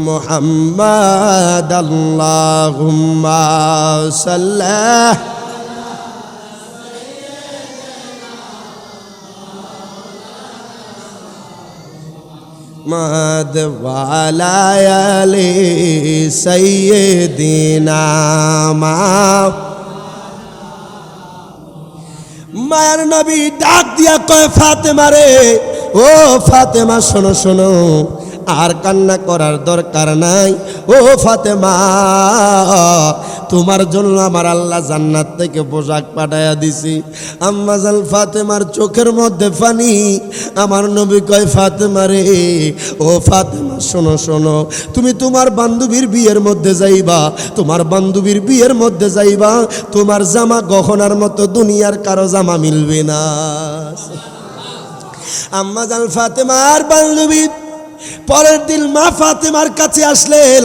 মুহাম্মদ আল্লাহুম্মা সাল্লি মাদ ওয়ালা আলি সাইয়্যিদিনা মায়ের নবী ডাক দিয়া কয় ফাতেমা রে, ও ফাতেমা শোনো শোনো, আর কান্না করার দরকার নাই। ও ফাতেমা তোমার জন্য আমার আল্লাহ জান্নাত থেকে পোশাক পাঠাইয়া দিছি। আম্মাজান ফাতেমার চোখের মধ্যে পানি। আমার নবী কয় ফাতেমা রে, ও ফাতেমা শোনো শোনো, তুমি তোমার বান্ধবীর বিয়ের মধ্যে যাইবা, তোমার বান্ধবীর বিয়ের মধ্যে যাইবা, তোমার জামা গহনার মতো দুনিয়ার কারো জামা মিলবে না। আম্মাজান ফাতেমার বান্ধবী পরের দিন মা ফাতেমার কাছে আসলেন,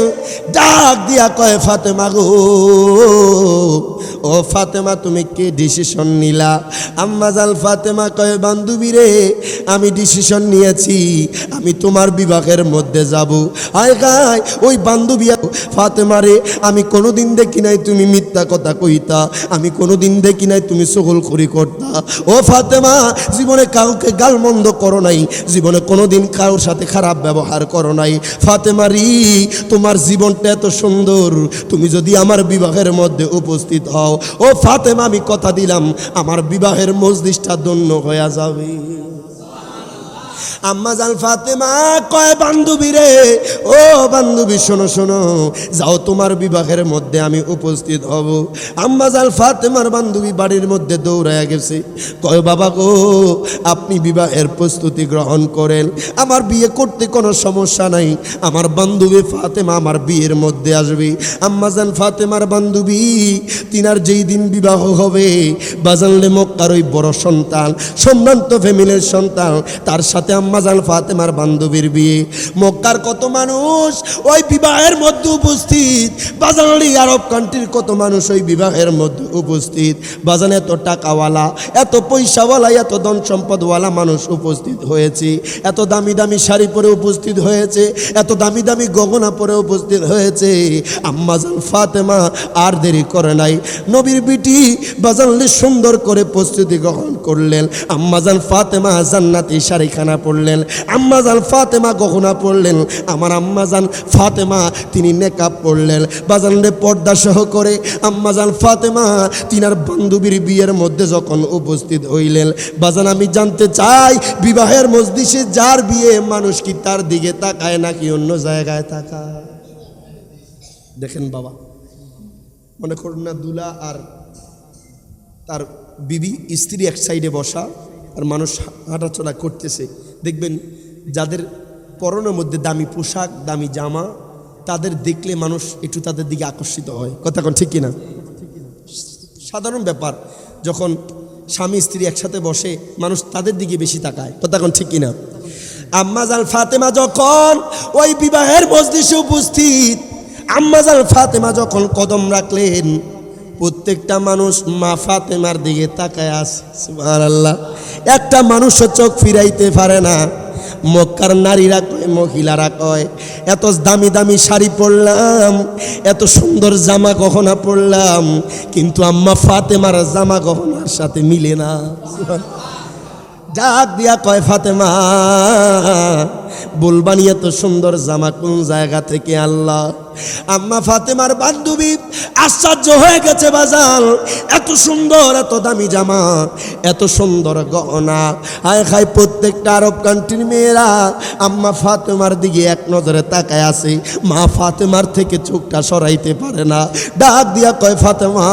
ডাক দিয়া কয় ফাতেমা গো, ও ফাতেমা তুমি কি ডিসিশন নিলা? আম্মাজান ফাতেমা কয় বান্ধবী রে, আমি ডিসিশন নিয়েছি, আমি তোমার বিবাহের মধ্যে যাব। আয় গায় ওই বান্ধবী ফাতেমা রে, আমি কোনোদিন দেখি নাই তুমি মিথ্যা কথা কইতা, আমি কোনোদিন দেখি নাই তুমি চগলখড়ি করতা। ও ফাতেমা জীবনে কাউকে গালমন্দ করো নাই, জীবনে কোনোদিন কারোর সাথে খারাপ ব্যবহার করো নাই। ফাতেমা রি, তোমার জীবনটা এত সুন্দর, তুমি যদি আমার বিবাহের মধ্যে উপস্থিত হও, ও ফাতেমা আমি কথা দিলাম আমার বিবাহের মজলিসটা ধন্য হয়ে যাবে। আম্মাজান ফাতেমা কয় বান্ধবী রে, ও বান্ধবী শোনো শোনো, যাও তোমার বিবাহের মধ্যে আমি উপস্থিত হব। আম্মাজান ফাতেমার বান্ধবী বাড়ির মধ্যে দৌড়ায় গেছে, কয় বাবা গো আপনি বিবাহের প্রস্তুতি গ্রহণ করেন, আমার বিয়ে করতে কোনো সমস্যা নাই, আমার বান্ধবী ফাতেমা আমার বিয়ের মধ্যে আসবে। আম্মাজান ফাতেমার বান্ধবী তিনার যেই দিন বিবাহ হবে, বাজানলে মক্কার ওই বড় সন্তান সম্ভ্রান্ত ফ্যামিলির সন্তান, তার সাথে আম্মাজান ফাতেমার বান্ধবীর বিয়ে। মক্কার কত মানুষ ওই বিবাহের মধ্যে উপস্থিত, বাজানলি আরব কান্ট্রির কত মানুষ ওই বিবাহের মধ্যে উপস্থিত। বাজান এত টাকাওয়ালা, এত পয়সাওয়ালা, এত ধন সম্পদওয়ালা মানুষ উপস্থিত হয়েছে, এত দামি দামি শাড়ি পরে উপস্থিত হয়েছে, এত দামি দামি গহনা পরে উপস্থিত হয়েছে। আম্মাজান ফাতেমা আর দেরি করে নাই, নবীর বিটি বাজানলি সুন্দর করে প্রস্তুতি গ্রহণ করলেন। আম্মাজান ফাতেমা জান্নাতি শাড়িখানা গহনা পড়লেন, আম্মাজান ফাতেমা গহনা পড়লেন, আমার আম্মাজান ফাতেমা তিনি নেকাব পড়লেন। বাজান রে পর্দা সহ করে আম্মাজান ফাতেমা তিনার বান্ধবীর বিয়ের মধ্যে যখন উপস্থিত হইলেন, বাজান আমি জানতে চাই বিবাহের মজলিসে যার বিয়ে মানুষ কি তার দিকে তাকায় নাকি অন্য জায়গায় তাকায়? দেখেন বাবা, মনে করুন না দুলা আর তার বিবি স্ত্রী এক সাইডে বসা আর মানুষ হাঁটাচলা করতেছে, দেখবেন যাদের পরনের মধ্যে দামি পোশাক দামি জামা তাদের দেখলে মানুষ একটু তাদের দিকে আকর্ষিত হয়। কথা কোন ঠিক কিনা? সাধারণ ব্যাপার, যখন স্বামী স্ত্রী একসাথে বসে মানুষ তাদের দিকে বেশি তাকায়। কথা কোন ঠিক কিনা? আম্মাজান ফাতেমা যখন ওই বিবাহের মজলিসে উপস্থিত, আম্মাজান ফাতেমা যখন কদম রাখলেন, প্রত্যেকটা মানুষ মা ফাতেমার দিকে তাকায় আছে। সুবহানাল্লাহ, একটা মানুষও চোখ ফিরাইতে পারে না। মক্কার নারীরা কয়, মহিলারা কয়, এত দামি দামি শাড়ি পরলাম, এত সুন্দর জামা গহনা পরলাম, কিন্তু আম্মা ফাতেমার জামা গহনার সাথে মিলে না। ডাক দিয়া কয়, ফাতেমা বলবানি এত সুন্দর জামা কোন জায়গা থেকে আল্লাহ? আম্মা ফাতেমার বান্ধবী আশ্চর্য হয়ে গেছে, বাজান এত সুন্দর এত দামি জামা এত সুন্দর গহনা, হায় খায় প্রত্যেকটা আরব কান্ট্রির মেয়েরা আম্মা ফাতেমার দিকে এক নজরে তাকায় আছে, মা ফাতেমার থেকে চোখটা সরাইতে পারে না। ডাক দিয়া কয়, ফাতেমা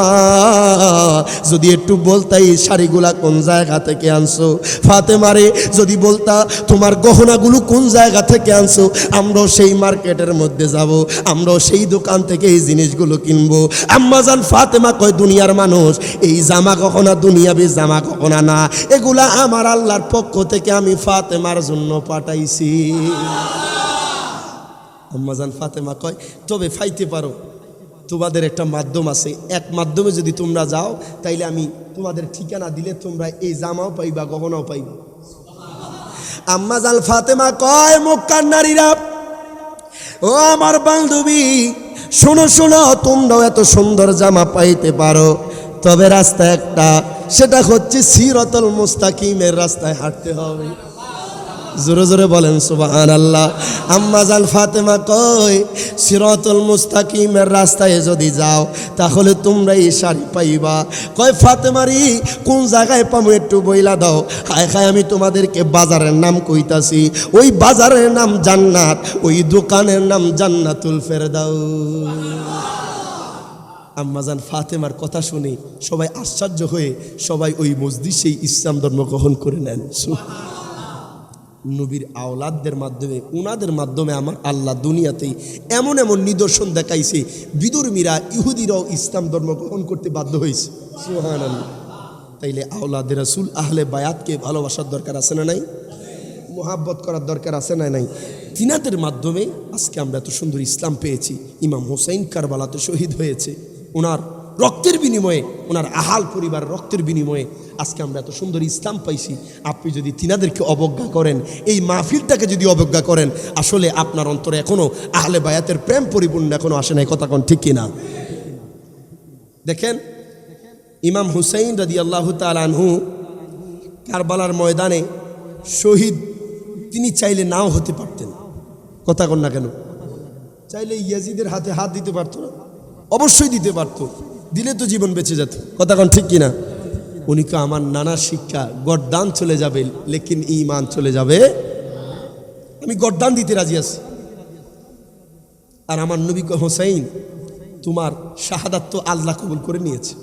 যদি একটু বলতা এই শাড়িগুলা কোন জায়গা থেকে আনছো, ফাতেমারে যদি বলতা তোমার গহনাগুলো কোন জায়গা থেকে আনছো, আমরাও সেই মার্কেটের মধ্যে যাব, আমরাও সেই দোকান থেকে এই জিনিসগুলো কিনবো। আম্মাজান ফাতেমা কয়, দুনিয়ার মানুষ এই জামা গহনা দুনিয়াবি জামা গহনা না, এগুলা আমার আল্লাহর পক্ষ থেকে আমি ফাতেমার জন্য পাঠাইছি। আম্মাজান ফাতেমা কয়, তবে ফাইতে পারো, তোমাদের একটা মাধ্যম আছে, এক মাধ্যমে যদি তোমরা যাও তাইলে আমি তোমাদের ঠিকানা দিলে তোমরা এই জামাও পাইবা গহনাও পাইবা। আম্মাজান ফাতেমা কয়, মক্কার নারীরা ও আমার বান্ধবী শোনো শোনো, তোমরাও এত সুন্দর জামা পাইতে পারো, তবে রাস্তা একটা, সেটা হচ্ছে সিরাতুল মুস্তাকিমের রাস্তায় হাঁটতে হবে। জোরে জোরে বলেন সুবহানাল্লাহ। আম্মাজান ফাতেমা কয়, সিরাতুল মুস্তাকিমের রাস্তায় যদি যাও তাহলে তোমরা এই শাড়ি পাইবা। কয়, ফাতেমারি কোন জায়গায় পাবো একটু বইলা দাও। হায় হায়, আমি তোমাদেরকে বাজারের নাম কইতাছি, ওই বাজারের নাম জান্নাত, ওই দোকানের নাম জান্নাতুল ফেরদাউস। আম্মাজান ফাতেমার কথা শুনে সবাই আশ্চর্য হয়ে সবাই ওই মজলিসেই ইসলাম ধর্ম গ্রহণ করে নেন। নবীর আওলাদদের মাধ্যমে, উনাদের মাধ্যমে আমার আল্লাহ দুনিয়াতেই এমন এমন নিদর্শন দেখাইছে, বিধর্মীরা ইহুদিরাও ইসলাম ধর্ম গ্রহণ করতে বাধ্য হয়েছে। সুবহানাল্লাহ। তাইলে আওলাদের রাসূল আহলে বায়াতকে ভালোবাসার দরকার আছে না নাই? মোহাব্বত করার দরকার আছে না নাই? তিনাদের মাধ্যমে আজকে আমরা এত সুন্দর ইসলাম পেয়েছি। ইমাম হোসেন কারবালাতে শহীদ হয়েছে, ওনার রক্তের বিনিময়ে, ওনার আহাল পরিবার রক্তের বিনিময়ে আজকে আমরা এত সুন্দর ইসলাম পাইছি। আপনি যদি তিনাদেরকে অবজ্ঞা করেন, এই মাহফিলটাকে যদি অবজ্ঞা করেন, আসলে আপনার অন্তরে এখনো আহলে বায়াতের প্রেম পরিপূর্ণ এখনো আসে নাই। কথা কোন ঠিক কিনা? দেখেন, ইমাম হুসাইন রাদিয়াল্লাহু তাআলা আনহু কারবালার ময়দানে শহীদ, তিনি চাইলে নাও হতে পারতেন। কথা কন না কেন? চাইলে ইয়াজিদের হাতে হাত দিতে পারতো না? অবশ্যই দিতে পারতো, দিলে তো জীবন বেঁচে যেত। কথা কন ঠিক কিনা? উনি তো আমার নানার শিক্ষা, গরদান চলে যাবে লেকিন ঈমান চলে যাবে। আমি গরদান দিতে রাজি আছি। আর আমার নবী হোসাইন, তোমার শাহাদাত তো আল্লাহ কবুল করে নিয়েছে,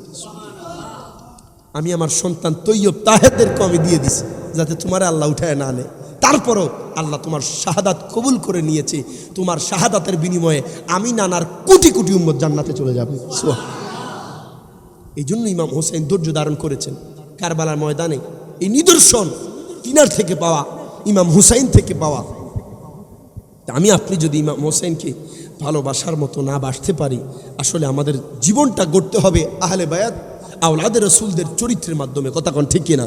আমি আমার সন্তান তৈয়ব তাহেরদেরকে আমি দিয়ে দিছি যাতে তোমার আল্লাহ উঠায় না নেয়। তারপরও আল্লাহ তোমার শাহাদাত কবুল করে নিয়েছে, তোমার শাহাদাতের বিনিময়ে আমি নানার কোটি কোটি উম্মত জান্নাতে চলে যাবে। এই জন্য ইমাম হোসেন ধৈর্য ধারণ করেছেন কারবালার ময়দানে। এই নিদর্শন তিনার থেকে পাওয়া, ইমাম হুসাইন থেকে পাওয়া। আমি আপনি যদি ইমাম হোসেনকে ভালোবাসার মতো না বাসতে পারি, আসলে আমাদের জীবনটা গড়তে হবে আহলে বায়াত আওলাদের রাসূলদের চরিত্রের মাধ্যমে। কথা কোন ঠিক কিনা?